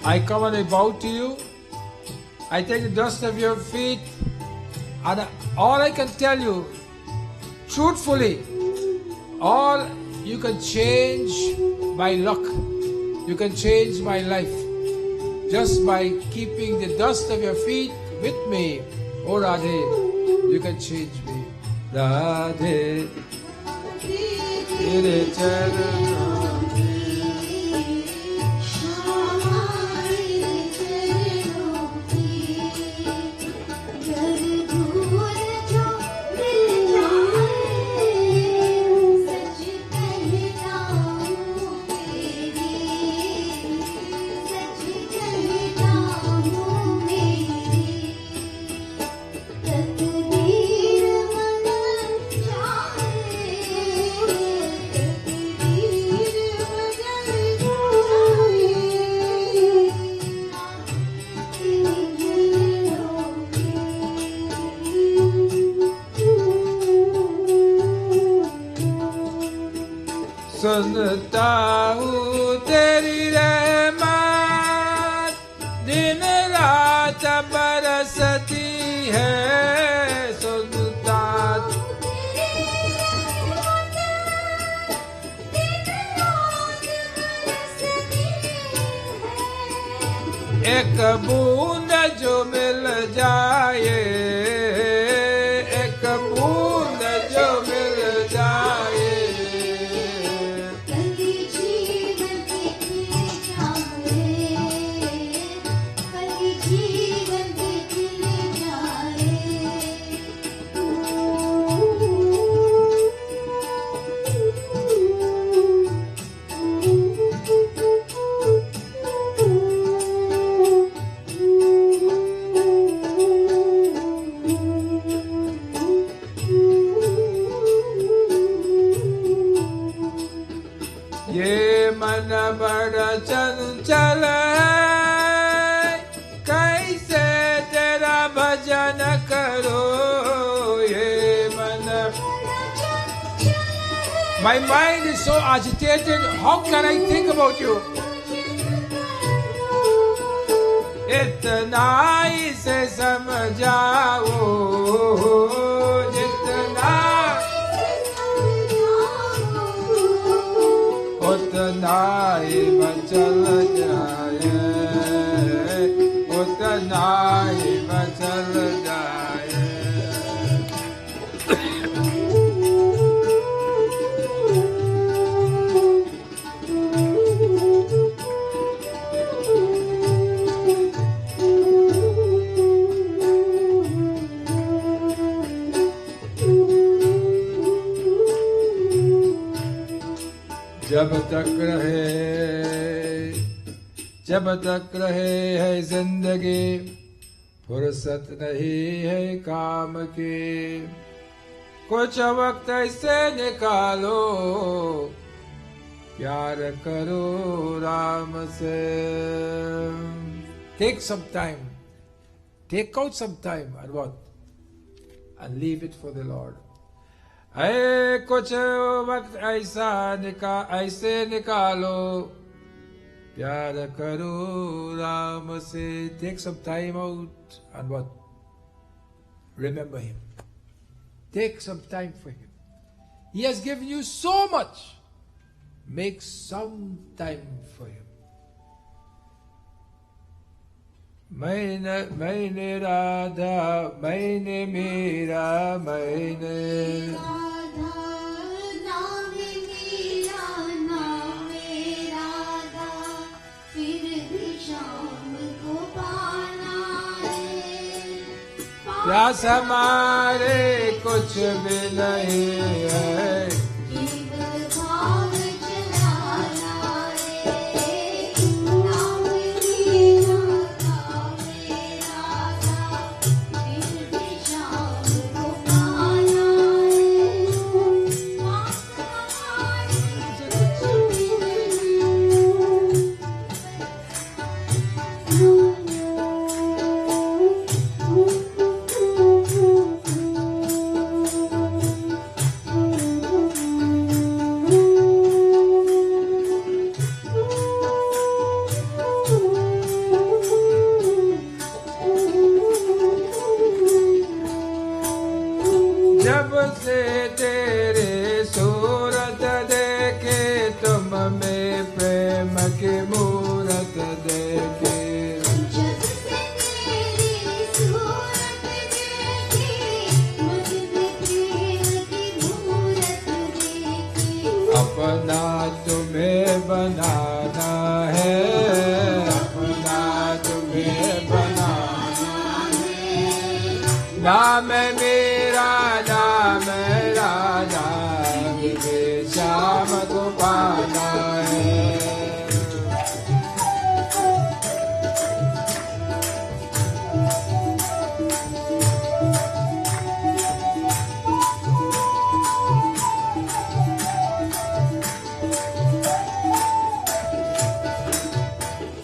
I come and I bow to you. I take the dust of your feet, and all I can tell you, truthfully, all you can change my luck, you can change my life, just by keeping the dust of your feet with me. Oh Radhe, you can change me. Radhe, Tere Charan. सुनता हूँ तेरी रहमत दिन रात बरसती है सुनता एक बूंद जो मिल जाए एक बूंद जो मिल जाए बड़ा चंचल है कैसे तेरा भजन करो ये मन My mind is so agitated. How can I think about you? इतना इसे समझाओ जितना उतना ही बचल जाए उतना ही बचल जाए जब तक रहे है जिंदगी फुर्सत नहीं है काम की कुछ वक्त ऐसे निकालो प्यार करो राम से Take some time Take out some time and what? And leave it for the Lord. ऐ कुछ वक्त ऐसे निकालो प्यार करो राम से. Take some time out and what? Remember Him. Take some time for Him. He has given you so much. Make some time for Him. मैंने राधा मैंने मीरा मैंने राधा नाम मेरा नाम राधा फिर भी शाम को पाना है प्यास हमारे कुछ भी नहीं है केवल भाव चलाना है नाम मेरा नाम राधा फिर भी शाम को पाना है पास हमारे कुछ भी जब से तेरे सूरत देखे तुम में प्रेम की मूरत देखे जब से तेरी सूरत देखी मुझ में प्रेम की मूरत देखी अपना तुम्हें बनाना है अपना तुम्हें बनाना है नाम मेरा नाम राजा मुझे श्याम को पाना है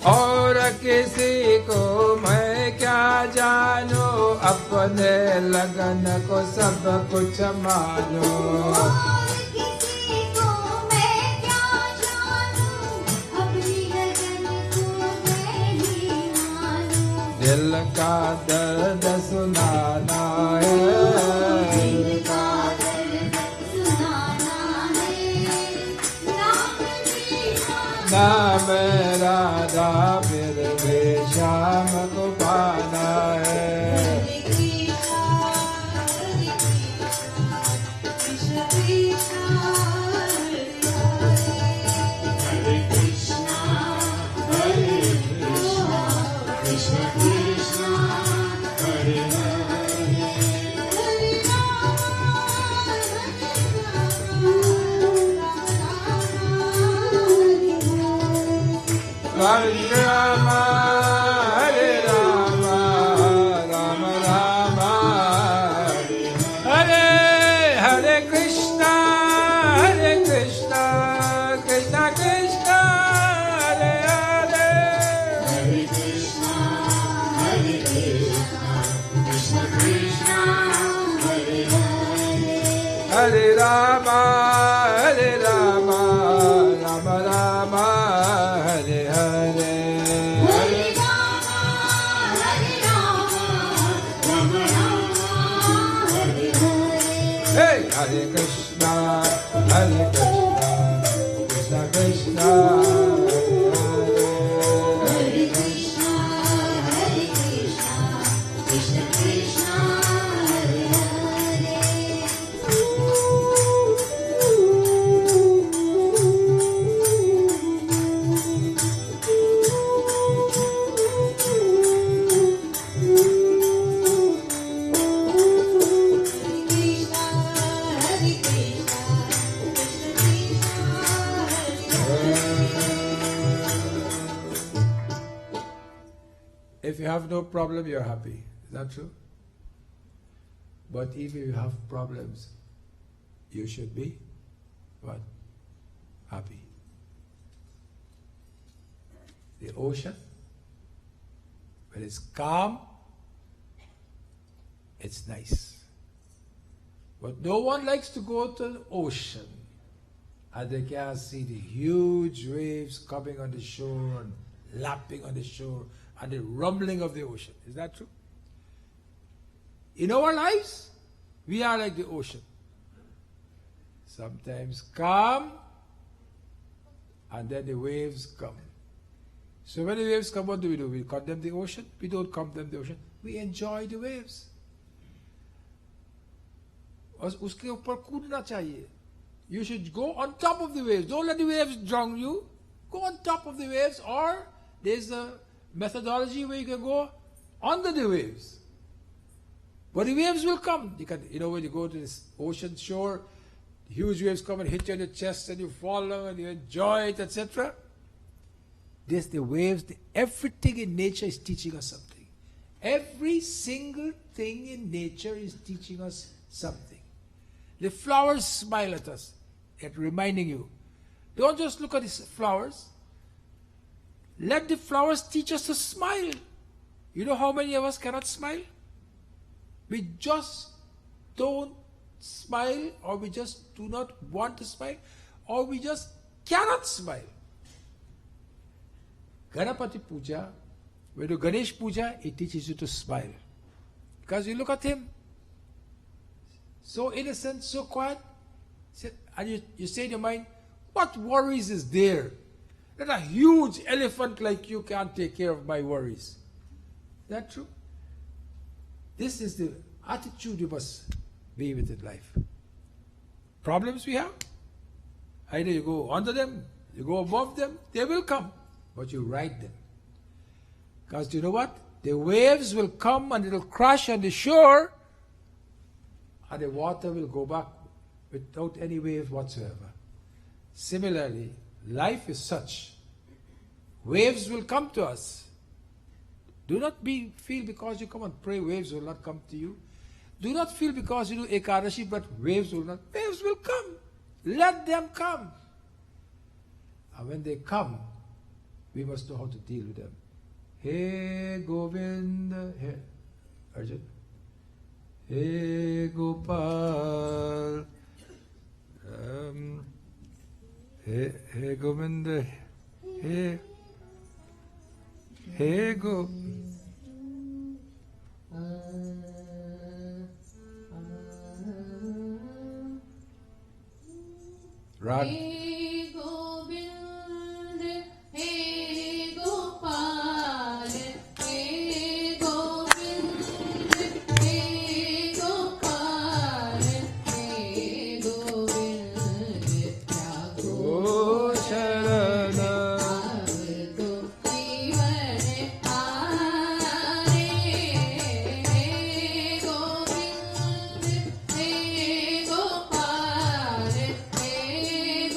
और किसी को मैं क्या जानू अपने लगन को सब कुछ मानो और किसी को मैं क्या जानूं अपनी लगन को मैं ही मानूं दिल का दर्द सुनाना है दिल का दर्द सुनाना है नाम मेरा नाम राधा फिर भी श्याम को पाना है Hare Rama, Hare Rama, Rama Rama, Hare Hare Krishna, Krishna Krishna, Hare Hare. Hare Krishna, Krishna Krishna, Hare Hare. Hare Rama, Rama Rama, Hare Hare. Hare Rama, Rama Rama, Hare Hare. Hey, Hare Krishna, Krishna Krishna, Hare Krishna, Krishna Krishna, Hare Hare. If you have no problem, you're happy. Is that true? But if you have problems, you should be what? Happy. The ocean, when it's calm, It's nice. But no one likes to go to the ocean and they can see the huge waves coming on the shore and lapping on the shore and the rumbling of the ocean. Is that true? In our lives, we are like the ocean. Sometimes calm, and then the waves come. So when the waves come, what do? We condemn the ocean? We don't condemn the ocean. We enjoy the waves. उसके ऊपर कूदना चाहिए. You should go on top of the waves. Don't let the waves drown you. Go on top of the waves, or there's a methodology where you can go under the waves. But the waves will come. You can, when you go to this ocean shore, the huge waves come and hit you on the chest and you fall down and you enjoy it, etc. The waves, everything in nature is teaching us something. Every single thing in nature is teaching us something. The flowers smile at us, reminding you. Don't just look at these flowers. Let the flowers teach us to smile. You know how many of us cannot smile? We just don't smile, or we just do not want to smile, or we just cannot smile. Ganapati Puja, when you do Ganesh Puja, it teaches you to smile. Because you look at him, so innocent, so quiet, and you say in your mind, what worries is there? That a huge elephant like you can't take care of my worries. Is that true? This is the attitude you must be with in life. Problems we have, either you go under them, you go above them, they will come, but you ride them. Because you know what? The waves will come and it will crash on the shore, and the water will go back without any waves whatsoever. Similarly, life is such. Waves will come to us. Do not feel because you come and pray, waves will not come to you. Do not feel because you do Ekadashi, but waves will not. Waves will come. Let them come. And when they come, we must know how to deal with them. Hey Govinda, hey Arjun. Hey Gopal. Hey Govinda. Hey Go. Rag. Hey Govind, hey Gopal, hey Govind, hey Gopal, hey Govind, Oh Sharana. Hey Gopal, hey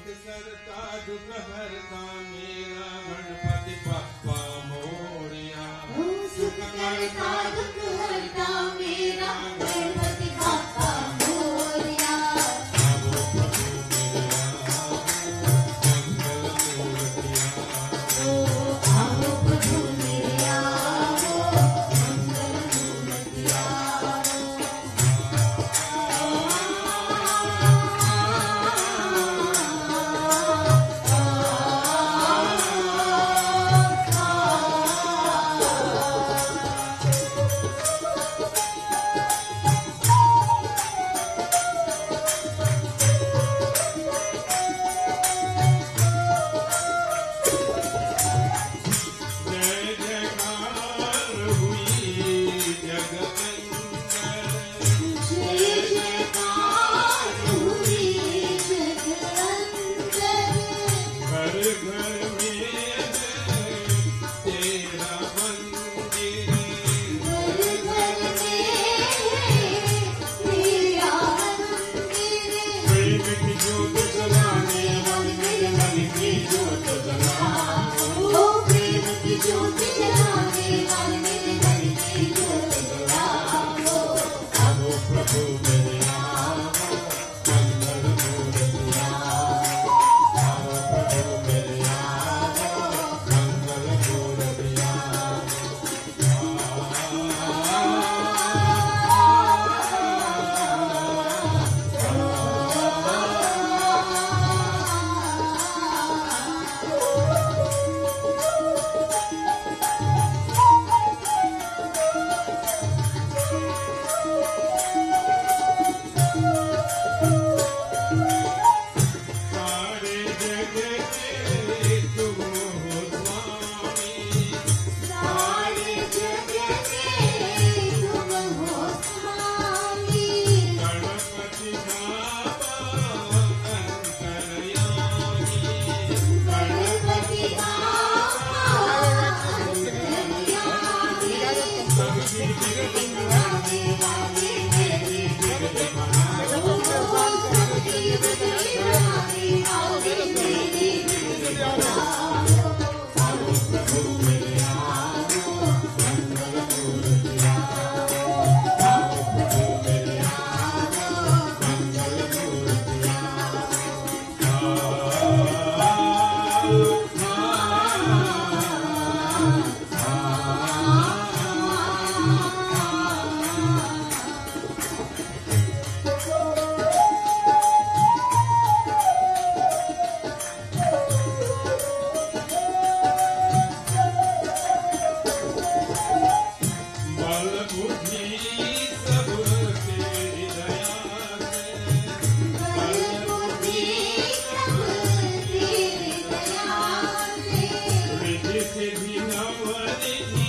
सरता दुख हरता मेरा गणपति बप्पा मोरिया। सुख करता दुख हरता मेरा गणपति बप्पा मोरिया। आओ प्रभु मेरे आओ मंगल मूर्ति आओ। जय जयकार हुई जगत अंदर। जय जयकार हुई जग अंदर। घर घर में है तेरा मंदिर। घर घर में तेरा मंदिर। प्रेम की ज्योत जलाने वाली मेरे मन की ज्योत जलाओ। ओ प्रेम की ज्योत जलाने वाले मेरे मन की ज्योत जलाओ। आओ प्रभु मेरे आओ मंगल मूर्ति आओ। आओ प्रभु मेरे आओ मंगल मूर्ति सारे जगत के तुम हो स्वामी। सारे जग के तुम हो स्वामी। गणपति बाबा अंतर्यामी। गणपति बाबा अंतर्यामी। सबकी जगत बनाने वाले मेरी जगत बनाओ। सबकी बिगड़ी बनाने वाले मेरी बिगड़ी बनाओ। आओ प्रभु मेरे आओ मंगल मूर्ति आओ। आओ प्रभु मेरे आओ मंगल मूर्ति बल बुद्धि सब तेरी दया से। बल बुद्धि सब तेरी दया से। रिद्धि सिद्धि नवनिधि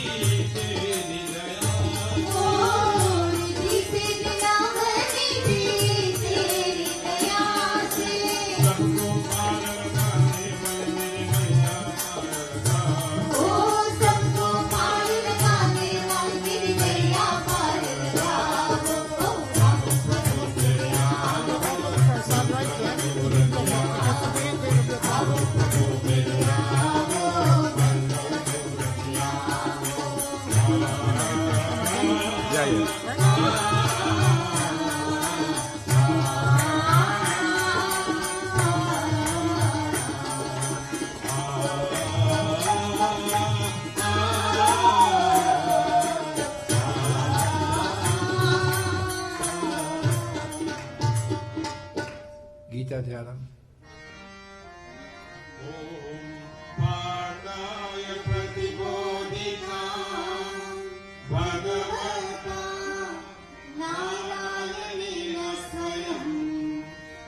तेरी दया से। ओ रिद्धि सिद्धि नवनिधि तेरी दया से। सबको पार लगाने वाले मेरे मैया पार लगाओ। ओ सबको पार लगाने वाली मेरी मैया पार लगाओ। आओ प्रभु मेरे आओ मंगल मूर्ति आओ। आओ प्रभु मेरे आओ मंगल मूर्ति आओ। गीता ध्यानम। ॐ पार्थाय प्रतिबोधितां भगवता नारायणेन स्वयं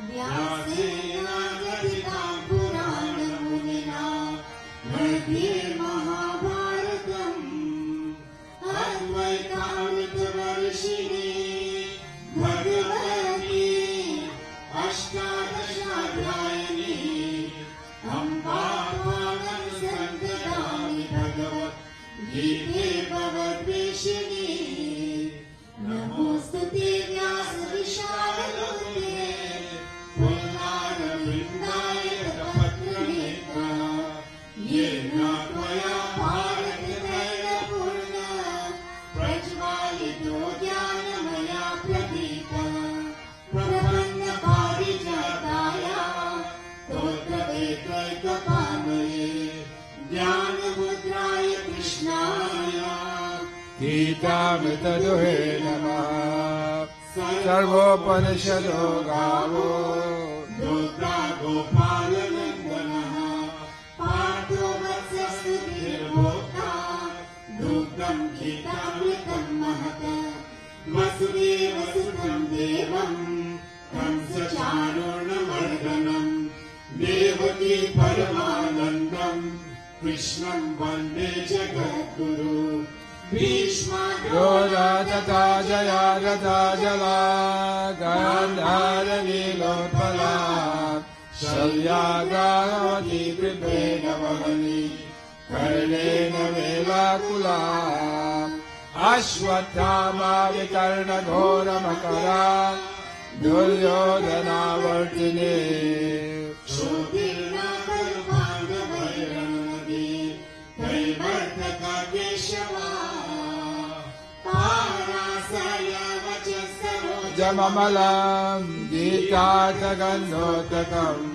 व्यासेन रचितां पुराणमुनिना मध्ये महाभारतम् अद्वैतामृतवर्षिणी भगवती अष्टादशाध्यायिनी अम्बा त्वां संततामि भगवती। त्रैकपाणये ज्ञानमुद्राय कृष्णाय गीतामृतदुहे नमः सर्वोपनिषदो गावो दुर्गा गोपालनन्दनः पार्थो वत्सस्तुतिर्भोक्ता दुग्धं गीतामृतं महत् वसुदेवसुतं देवं कंसचाणूर्णमर्दनं देवकी परमानन्दं कृष्णं वन्दे जगद्गुरु योधा तथा जया तथा जला गान्धारनीलोत्पला शल्यागावती कृपेण वहनी कर्णेन वेलाकुला अश्वत्थामा विकर्णघोरमकरा दुर्योधनावर्तिनी जममलं गीतार्थगन्धोतकम्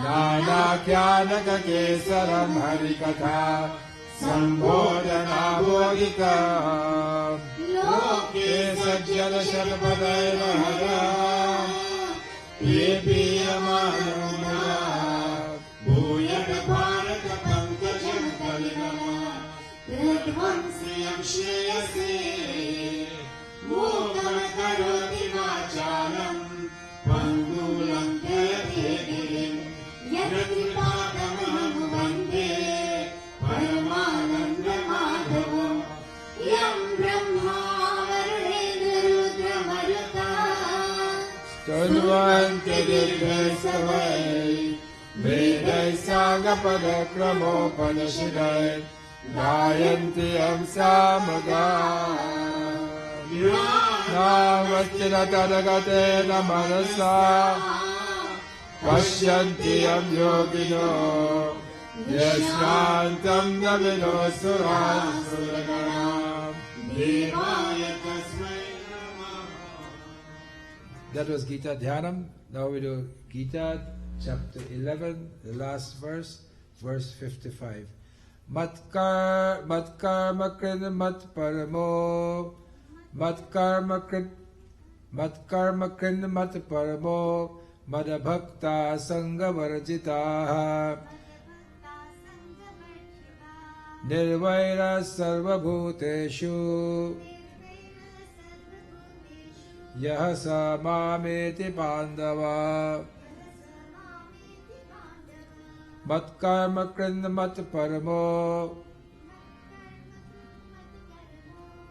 नानाख्यानककेसरं हरिकथा सम्बोधनाबोधितम् लोके सज्जनशतपदैर्महदा ये पीयमानो मुदा भूयः भारत पङ्कजं कलिनमः रघुवंश्रियं श्रेयसे मूकं करोति वाचालं पङ्गुलं जयते गिरिं यत्कृपातमहं वन्दे परमानन्दमाधवं यं ब्रह्मा वरुणेन्द्ररुद्रमरुता स्तुन्वन्ति दिव्यैस्तवैः वेदैः साङ्गपदक्रमोपनिषदैः गायन्ति यं सामगा नावच्चिरतरगतेन मनसा पश्यन्ति यं योगिनो यस्यान्तं न विदुसुरासुरगणाः देवाय तस्मै नमः. That was Gita Dhyanam. Now we do Gita chapter 11, the last verse, verse 55. Matkarma krin mat paramo Matkarma krin mat paramo Madabhakta sangavarjitaha Nirvaira sarvabhuteshu Yaha samameti pandava Matkarma krin mat paramo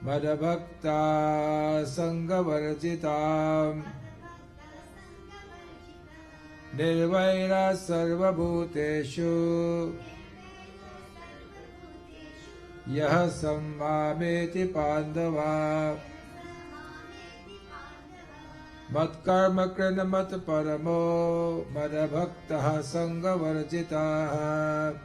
Madabhakta sangavarjitam Nirvaira sarvabhuteshu Yaha sammameti pandava Matkarma krina mat paramo Madabhaktaha sangavarjitaha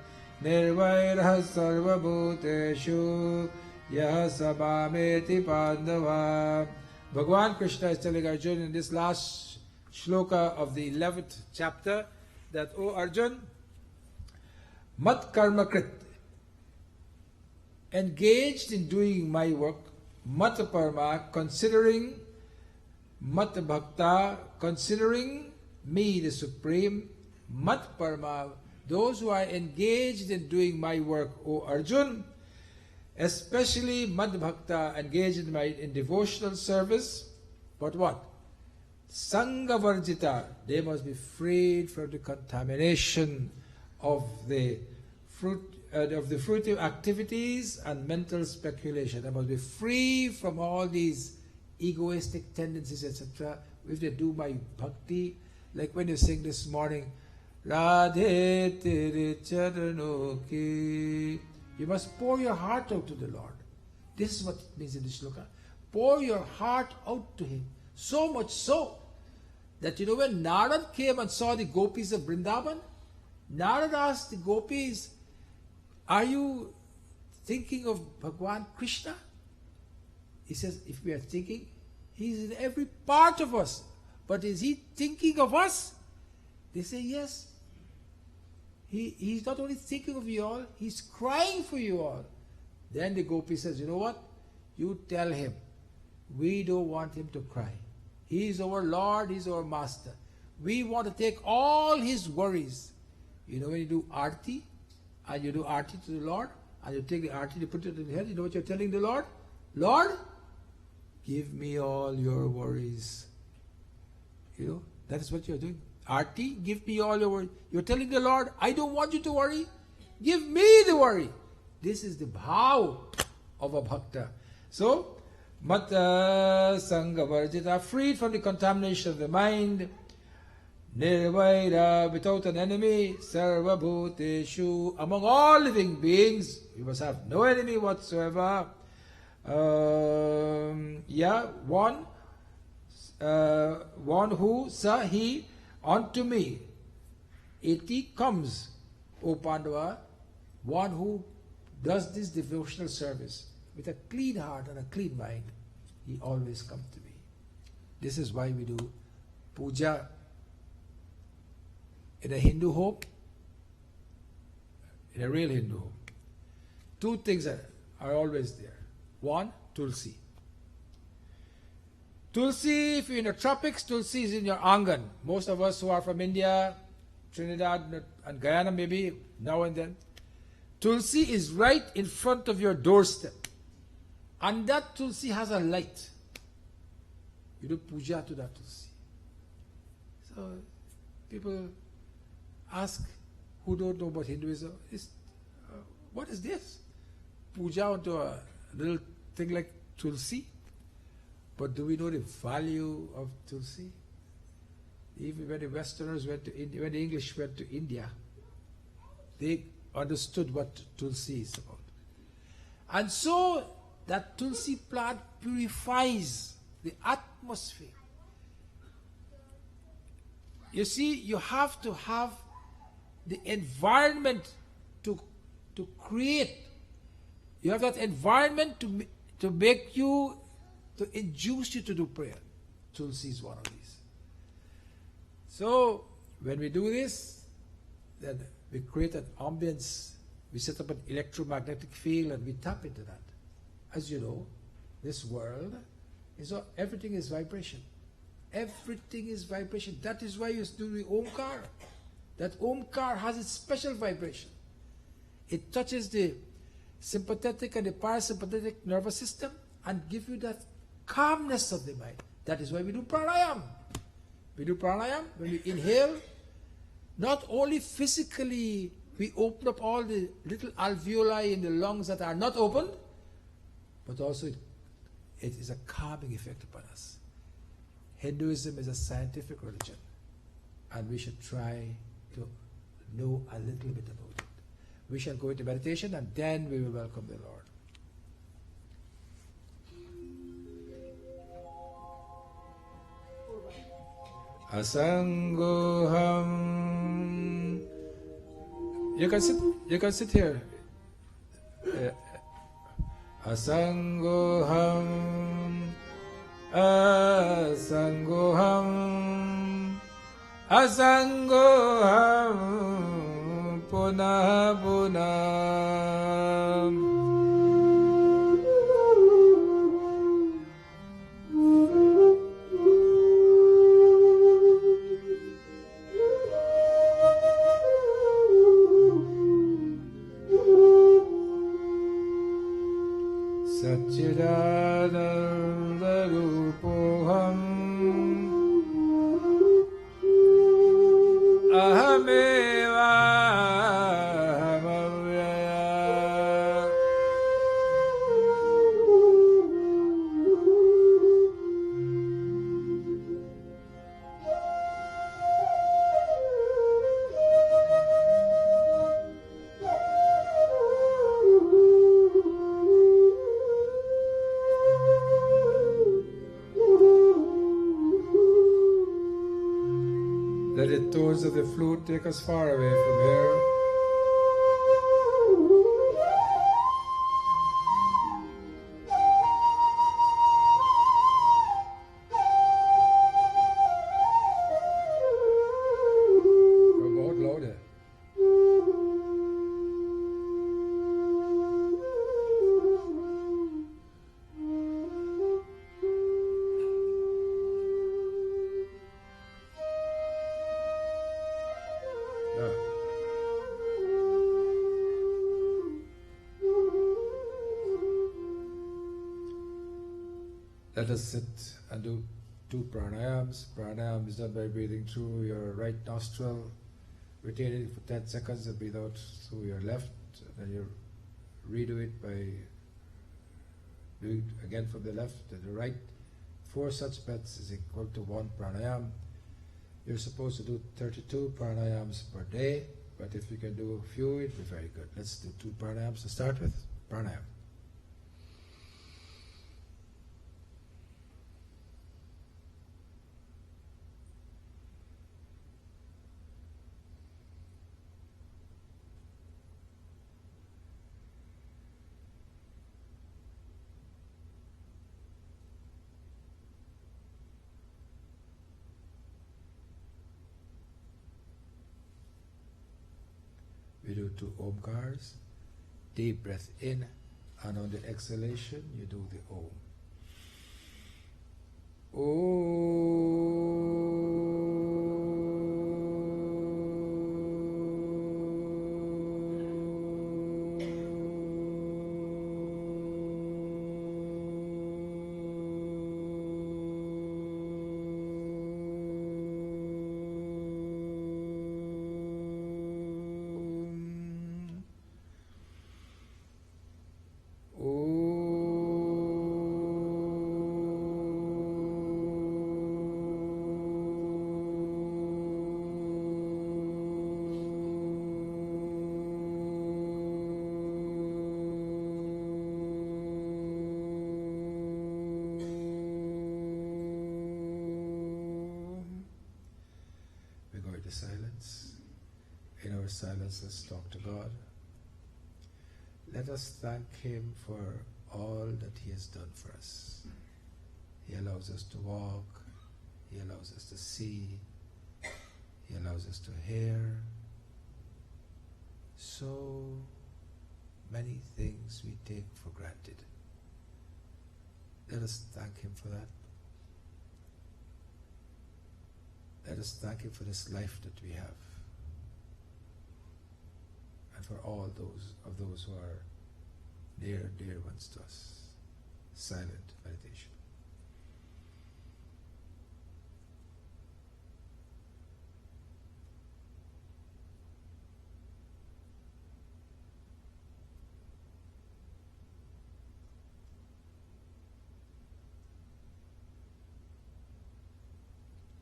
Nirvairah sarvabhuteshu Yaha samameti pandava. Bhagavan Krishna is telling Arjuna in this last shloka of the 11th chapter that, O Arjun, mat karma krit, engaged in doing my work, mat parma, considering mat bhakta, considering me the supreme, mat parma, those who are engaged in doing my work, O Arjun, especially Mad Bhakta, engaged in devotional service, but what? Sangha Varjita, they must be freed from the contamination of the fruitive activities and mental speculation. They must be free from all these egoistic tendencies, etc. If they do my bhakti, like when you sing this morning, Radhe Tere Charano Ki, you must pour your heart out to the Lord. This is what it means in this shloka. Pour your heart out to Him. So much so that when Narad came and saw the gopis of Vrindavan, Narad asked the gopis, are you thinking of Bhagwan Krishna? He says, if we are thinking, He is in every part of us. But is He thinking of us? They say yes. He's not only thinking of you all, he's crying for you all. Then the gopi says, you know what? You tell him, we don't want him to cry. He's our Lord, he's our Master. We want to take all his worries. You know when you do arti, and you do arti to the Lord, and you take the arti, you put it in the head, you know what you're telling the Lord? Lord, give me all your worries. You know, that is what you're doing. Arti, give me all your worries. You're telling the Lord, I don't want you to worry. Give me the worry. This is the bhav of a bhakta. So, Mata Sangha Varjita, freed from the contamination of the mind, Nirvaira, without an enemy, Sarva Bhuteshu, among all living beings, you must have no enemy whatsoever. One who, sa, he, unto me, iti comes, O Pandava, one who does this devotional service with a clean heart and a clean mind, he always comes to me. This is why we do puja in a Hindu home, in a real Hindu home. Two things are always there. One, Tulsi. Tulsi, if you're in the tropics, Tulsi is in your angan. Most of us who are from India, Trinidad and Guyana maybe, now and then. Tulsi is right in front of your doorstep. And that Tulsi has a light. You do puja to that Tulsi. So, people ask who don't know about Hinduism, what is this? Puja onto a little thing like Tulsi? But do we know the value of Tulsi? Even when the Westerners went to India, when the English went to India, they understood what Tulsi is about. And so, that Tulsi plant purifies the atmosphere. You see, you have to have the environment to create. You have that environment to make you, to induce you to do prayer. Tulsi is one of these. So, when we do this, then we create an ambience. We set up an electromagnetic field and we tap into that. As you know, this world is everything is vibration. Everything is vibration. That is why you do the Omkar. That Omkar has a special vibration. It touches the sympathetic and the parasympathetic nervous system and give you that calmness of the mind. That is why we do pranayam. We do pranayam when we inhale. Not only physically we open up all the little alveoli in the lungs that are not opened, but also it is a calming effect upon us. Hinduism is a scientific religion, and we should try to know a little bit about it. We shall go into meditation, and then we will welcome the Lord. Asangoham. You can sit here. Asangoham, asangoham, asangoham, punah punah. Satchidanandarupoham ahameva ahamavyaya. Let the tones of the flute take us far away from here. Come out louder. Let us sit and do 2 pranayams. Pranayam is done by breathing through your right nostril, retain it for 10 seconds and breathe out through your left. Then you redo it by doing it again from the left and the right. 4 such breaths is equal to 1 pranayam. You're supposed to do 32 pranayams per day, but if you can do a few, it'd be very good. Let's do 2 pranayams to start with. Pranayam. We do 2 omkars. Deep breath in, and on the exhalation, you do the om. Silence. In our silence, let's talk to God. Let us thank Him for all that He has done for us. He allows us to walk. He allows us to see. He allows us to hear. So many things we take for granted. Let us thank Him for that. Let us thank Him for this life that we have, and for all those who are near and dear ones to us. Silent meditation.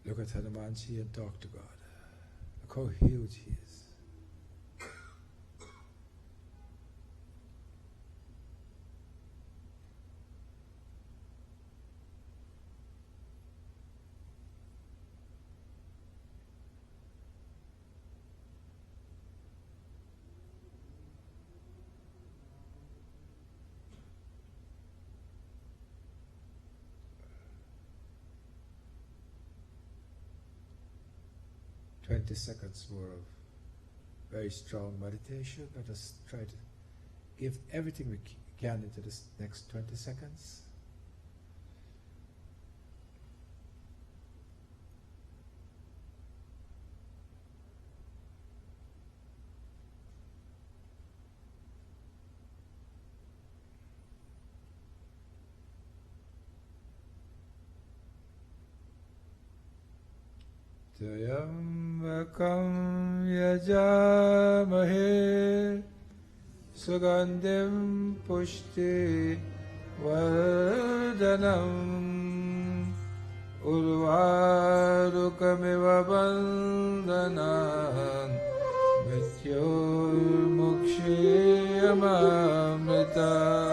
Look at Hanumanji and talk to God. Look how huge He is. Seconds more of very strong meditation. Let us try to give everything we can into this next 20 seconds. Trayambakam yajamahe sugandhim pushti vardhanam urvarukamiva bandhanan mrityurmukshiyamamritam.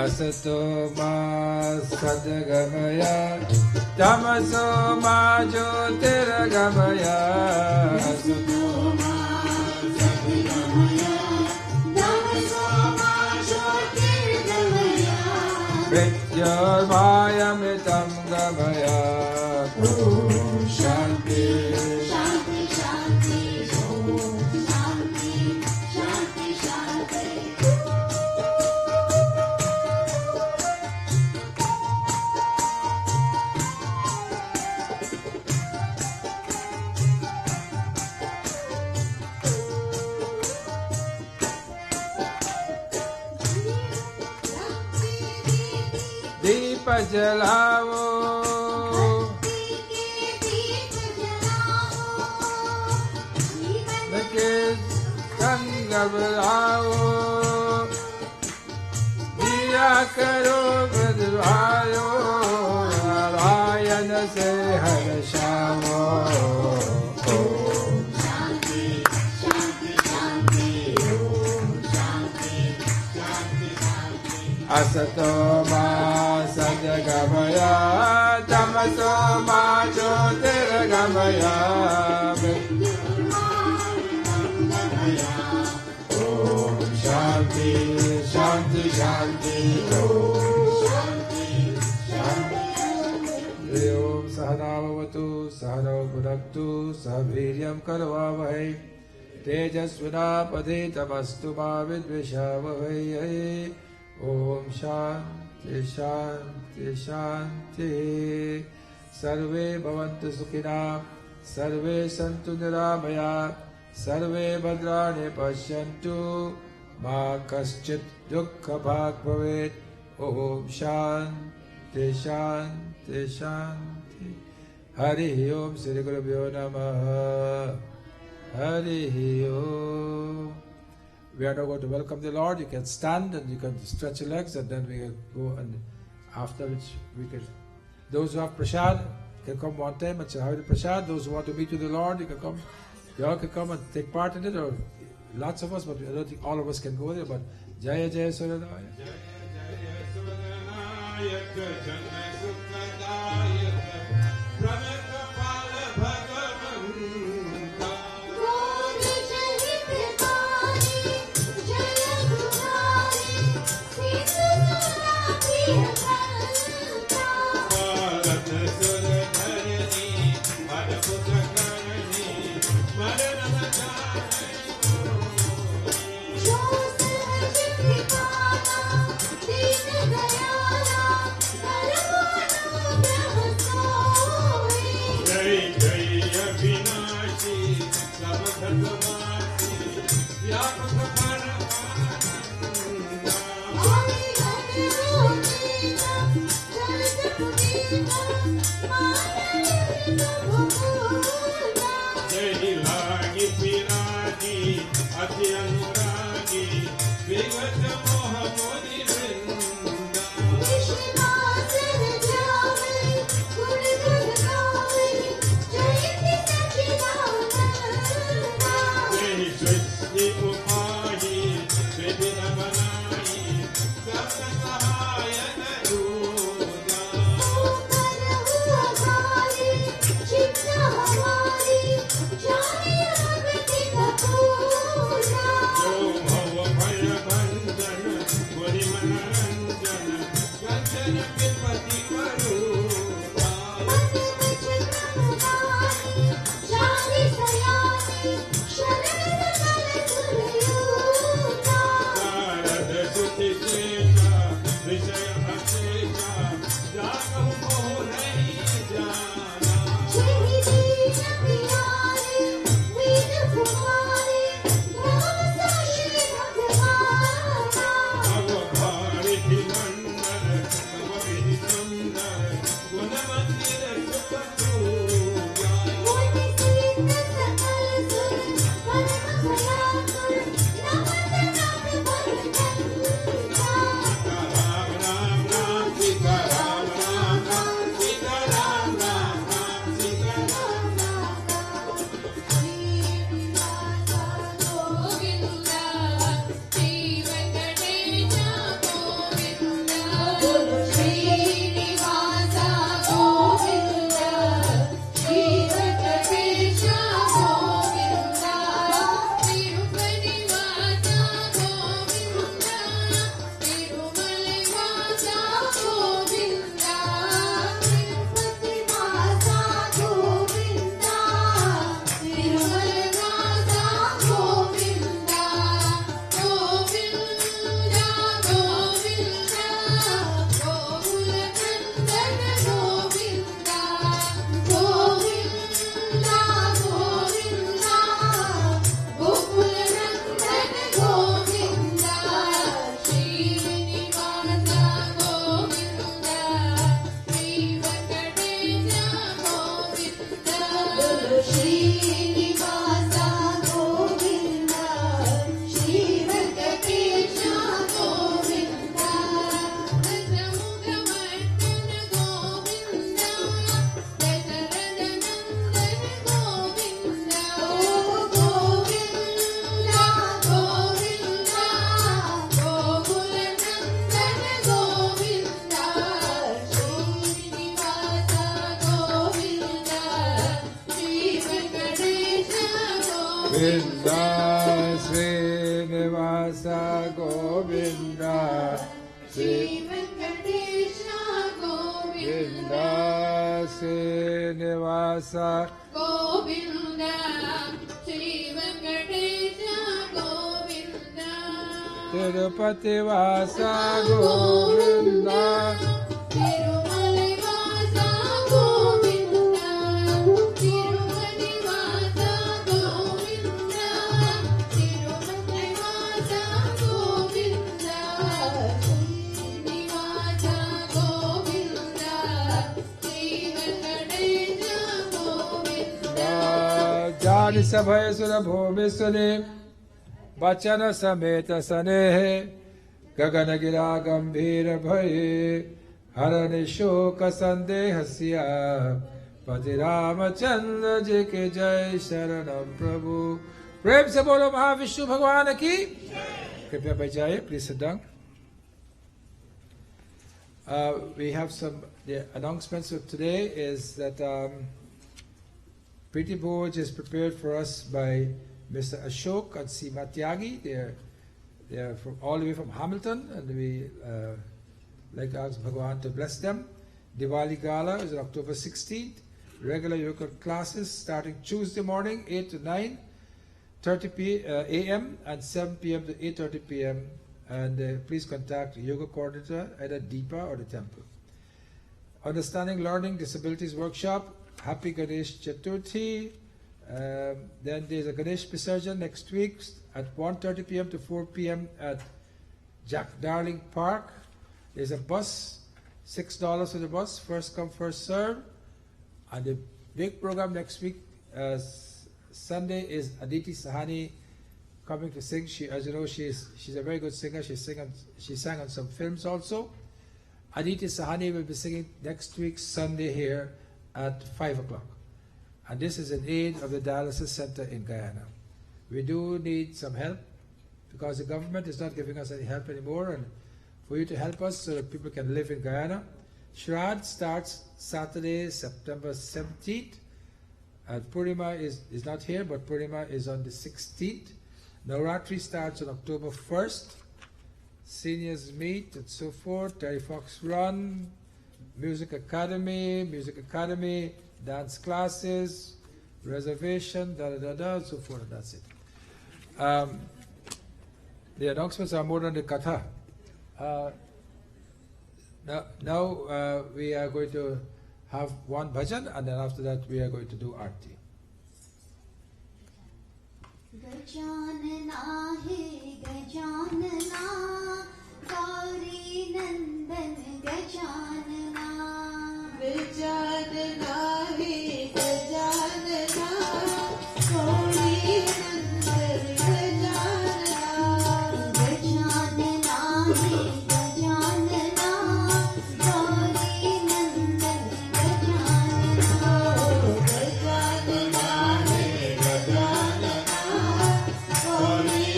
Asato ma sadgamaya tamaso ma jyotirgamaya asato ma sadgamaya tamaso ma jyotirgamaya Mrityormaya mritam gamaya Om Shanti Shanti Shanti Om Shanti Shanti Shanti Deepa jalao Lake Kangabalao Diya karo badvayo Narayana se harshamo Shanti Shanti Shanti Om Shanti Shanti Shanti Asato ma sadgamaya tamaso ma jyotirgamaya Om Shanti Shanti Shanti Om Sahanavavatu Sahanav Bhunaktu Sahaviryam Karavavahai Tejasvinapadhetamastu ma vidvishavahai Om Shanti Shanti Shanti Sarve Bhavantu Sukhina Sarve Santu Niramaya Sarve Bhadrani Pashyantu Ma Kaschit Dukkha Bhag Bhavet Om Shanti Shanti Shanti Hari Om Sri Gurubhyo Namaha Hari Om. We are now going to welcome the Lord. You can stand and you can stretch your legs and then we can go, and after which we can, those who have prasad can come one time and say have the prasad. Those who want to meet with the Lord, you can come. You all can come and take part in it, or lots of us, but I don't think all of us can go there. But Jaya Jaya Suradaya. Govinda, Srinivasa Govinda, Shri Venkatesha Govinda, Srinivasa Govinda, Shri Venkatesha Govinda, Tirupati Vasa Govinda, Tirumala Vasa Govinda, Tirupati Vasa Govinda, Tirumala Vasa Govinda, Srinivasa Govinda, Shri Venkatesha Govinda. Jani Sabhaya Sura Bhumi Suni, Bachana Sameta Sanehe, Gagana Gira Gambhira Bhaye, Harani Shoka Sandehasya, Pati Ramachandra Ji Ki Jai Sharanam Prabhu. Prem se bolo Mahavishnu Bhagwan ki. Kripya bajaye, please sit down. We have some the announcements of today is that Preeti Bhoj is prepared for us by Mr. Ashok and Seema Tyagi. They're from all the way from Hamilton, and we like to ask Bhagwan to bless them. Diwali Gala is on October 16th. Regular yoga classes starting Tuesday morning, 8 to 9:30 a.m. and 7 p.m. to 8:30 p.m. And please contact the yoga coordinator either Deepa or the temple. Understanding Learning Disabilities Workshop. Happy Ganesh Chaturthi. Then there's a Ganesh Visarjan next week at 1:30 p.m. to 4 p.m. at Jack Darling Park. There's a bus, $6 for the bus, first come, first serve. And the big program next week, Sunday, is Aditi Sahani coming to sing. She, as you know, she's a very good singer. She sang on some films also. Aditi Sahani will be singing next week, Sunday, here at 5 o'clock. And this is in aid of the dialysis center in Guyana. We do need some help because the government is not giving us any help anymore, and for you to help us so that people can live in Guyana. Shraddh starts Saturday, September 17th. And Purnima is not here, but Purnima is on the 16th. Navratri starts on October 1st. Seniors meet and so forth. Terry Fox Run, Music Academy, dance classes, reservation, so forth, and that's it. The announcements are more than the Katha. Now we are going to have one bhajan, and then after that we are going to do Aarti. Gajanana he Gajanana, Gauri Nandan Gajanana. Gajanana he Gajanana, Gauri Nandan Gajanana. Gajanana he Gajanana, Gauri Nandan Gajanana. Gajanana he Gajanana, Gauri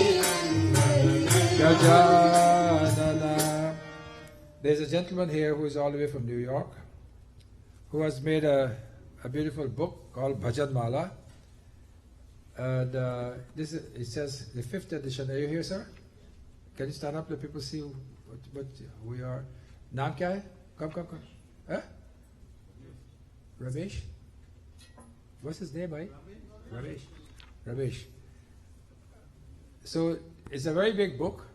Nandan Gajanana. There's a gentleman here who is all the way from New York, who has made a beautiful book called Bhajan Mala. And this is, it says the 5th edition. Are you here, sir? Can you stand up, let people see what we are? Naam kya hai? Come. Huh? Ramesh? What's his name, bhai? Ramesh. So it's a very big book.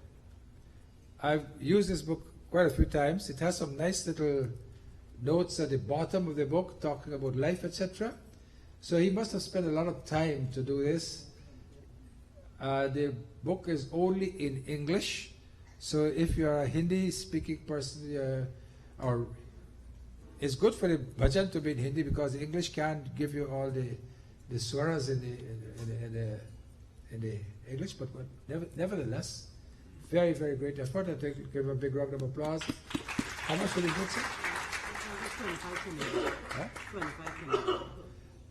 I've used this book quite a few times. It has some nice little notes at the bottom of the book talking about life, etc. So he must have spent a lot of time to do this. The book is only in English. So if you are a Hindi speaking person, or it's good for the bhajan to be in Hindi because English can't give you all the swaras in the English, but nevertheless, very, very great effort. I think give a big round of applause. How much will it get, sir?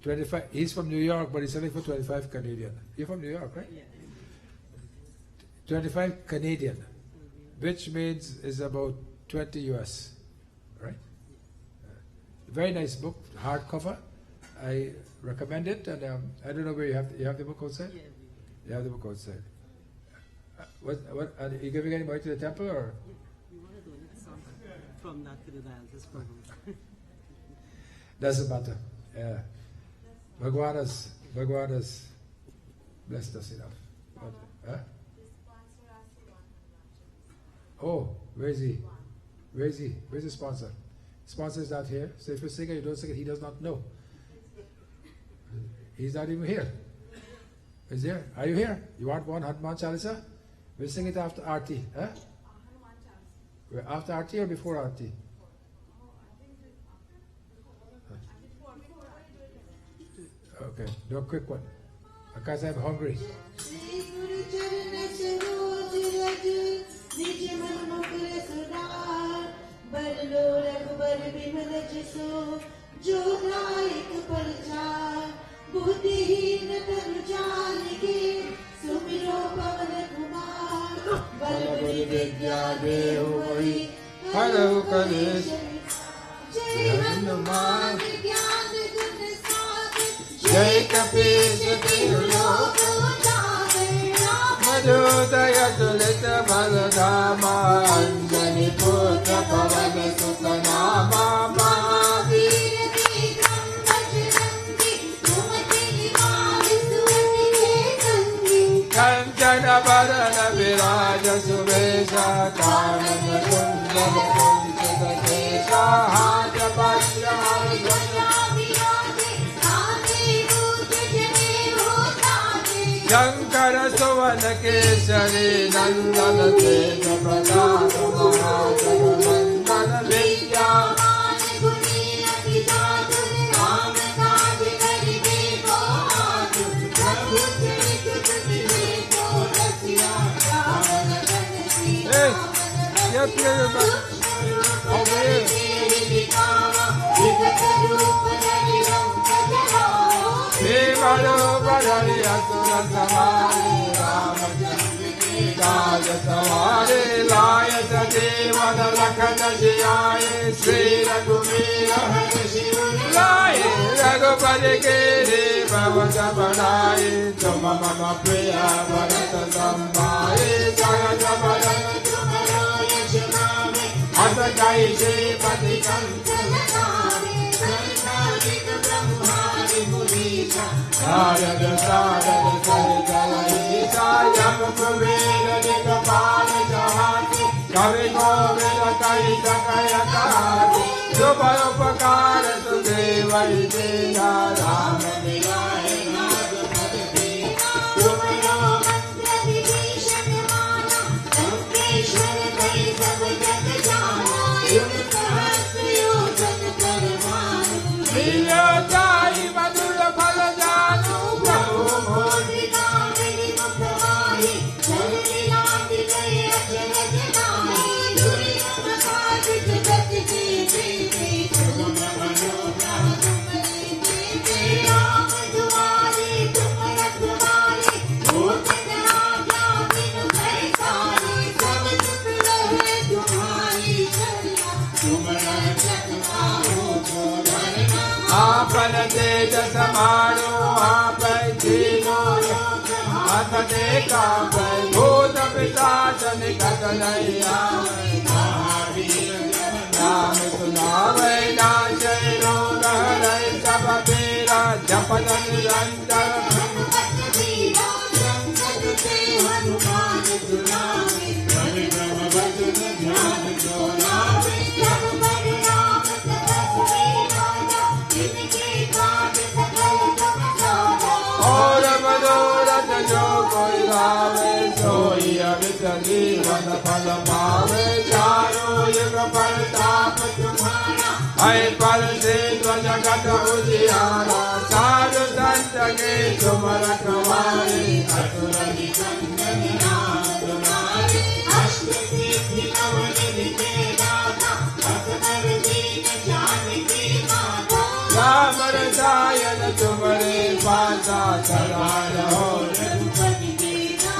25. He's from New York, but he's selling for 25 Canadian. You're from New York, right? Yeah. 25 Canadian, which means is about 20 US, right? Very nice book, hardcover. I recommend it, and I don't know where you have the book outside. Yeah, You have the book outside. What are you giving any money to the temple or? We want to donate some from that to the dialysis program. Doesn't matter. Yeah. Bhagwan has blessed us enough. But, huh? Oh, where is he? Where is he? Where's the sponsor? Sponsor is not here. So if you sing it, you don't sing it, he does not know. He's not even here. Is there? Are you here? You want one Hanuman Chalisa? We'll sing it after Aarti. Huh? After Aarti or before Aarti? Okay, do a quick one. Because I'm hungry. Hello, Kadesh. Jai Kapesh Dev Madhudaya Tulita Baladama Anjani Putra Pavana Sutanama Mahavir Vikram Bajrangi Sumati Nivali Suvati Ketangi Kanchana Varana Viraja Suvesha Karana Sundara Kunchata Kesha Haja Pasya Harjana Shankara Suvana Kesari Nandana Teja Pradana Mahajaga Nandana Vidya Mani Gunira Pijaduri Rama Kaji Kari Viko Adu Prabhu Charitu Kuti Viko Rasya Ravana Ganasi Ravana Ganasi Vikama Vikata Rupa Dari Ramka Jala Devalo Badari Asura Samari Ramachandri Kaja Samari Layata Devana Lakana Jiyaye Sri Raghumira Hari Shivana Laye Raghupati Kiri Bhavata Banaye Tuma Mama Priya Bharata Sambaye Jagata Bharata Tumara Yashaname Asakai Shri Pati Kantalanare Kantarika Brahmari Munisha Narada Sarada Saritala Isha Yamapaveda Nikapala Jahati Kavi Govila Kaita Kayakari Subharupakara Sudeva Idena Rama Vilaya Nada Padati Tumara Mantra Vibhishan Mana Lankeshwara Kai Sabjata Jana Yukta Hasta Yojan Paramanu Vilatai Madhura Phalajanu Prabhu Modi Kamini Mapravari Janilandi Jaya Janajanai Duriya Makati Jagati Jiti Chumra Manobra Tumari Jiti Rama Duwari Tumara Kumari Bhutana Raja Vinu Kaisari Samatupla Hai Tumhari Chariya Tumara Chakma Uchodharana Apana Teja Samaro Apai Dino Atha Deka Pai Bhuta Pitasa Nikata Naya Mahavira Name Tunavai Najai Roga Harai Sababira Japada Nirandara Brahmapatavira Sankadute Hanumani Tunami Hari Brahma Bhajana Dhyana Jonami Yamupari Rama Saraswati Raja Jinki Kavi Sakala Kamachoda Ora Madora Tajo Koi Rave Sohi Avita Jivana Phala Pave Charo Yuga Partapa Tumhara Hai Parse Tvaja Gata Ujiyara Sadhu Santa Ke Tumara Kamari Asura Nikandani Rama Tumari Ashtati Navani Nikedata Asmar Dina Janiki Mata Ramar Sayana Tumare Pata Sarana Ho Rupati Dina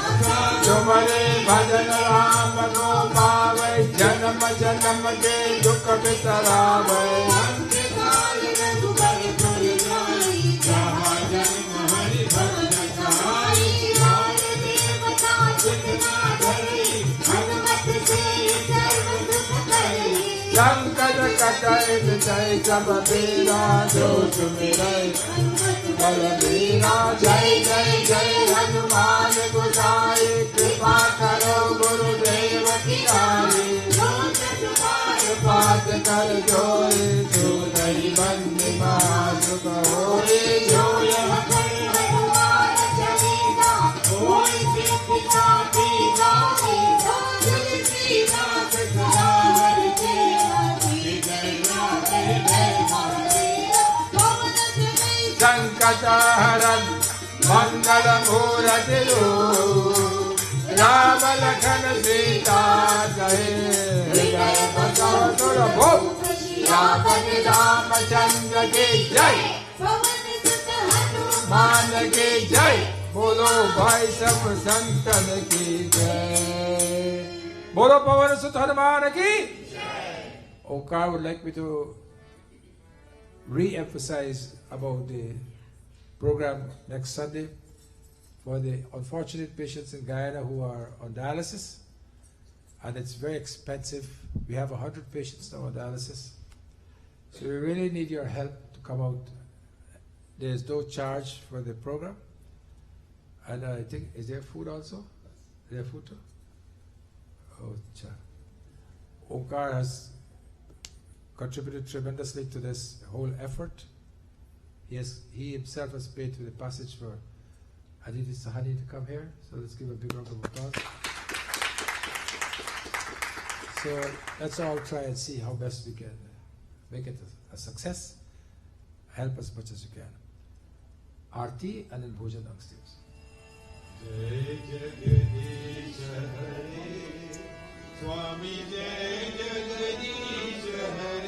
Tumare Bhajan Rama Gopavai Janam Janam Ke Dukha Vitaravai Ante Kala Raghuvar Puri Jai Jai Hari Bhajan Hari संकट कटाए मिटाए सब पीरा जो सुमिरै बल बीरा जय जय जय हनुमान गोसाई कृपा करो गुरुदेव की नाई पात कर जोरे जो नहीं बंद मासुक होए जो यह हनुमान चलीसा होए सिद्धिका पीरा तुलसीदास सदा हरि तेरा जय संकट हरन मंगल मूरति राम लखन सीता जय जय बसव सुर भूप यापति रामचंद्र की जय मान की जय बोलो भाई सब संतन की जय बोलो पवन सुत हनुमान की Onkar would like me to re-emphasize about the program next Sunday for the unfortunate patients in Guyana who are on dialysis, and it's very expensive. We have 100 patients now on dialysis, so we really need your help to come out. There's no charge for the program, and I think, is there food also? Is there food too? Oh, cha. Onkar has contributed tremendously to this whole effort. He himself has paid for the passage for Aditi Sahani to come here, so let's give a big round of applause. So let's all try and see how best we can make it a success. Help as much as you can. Aarti and then Bhojan downstairs. Jai Jagadish Hare Swami Jai Jagadish Hare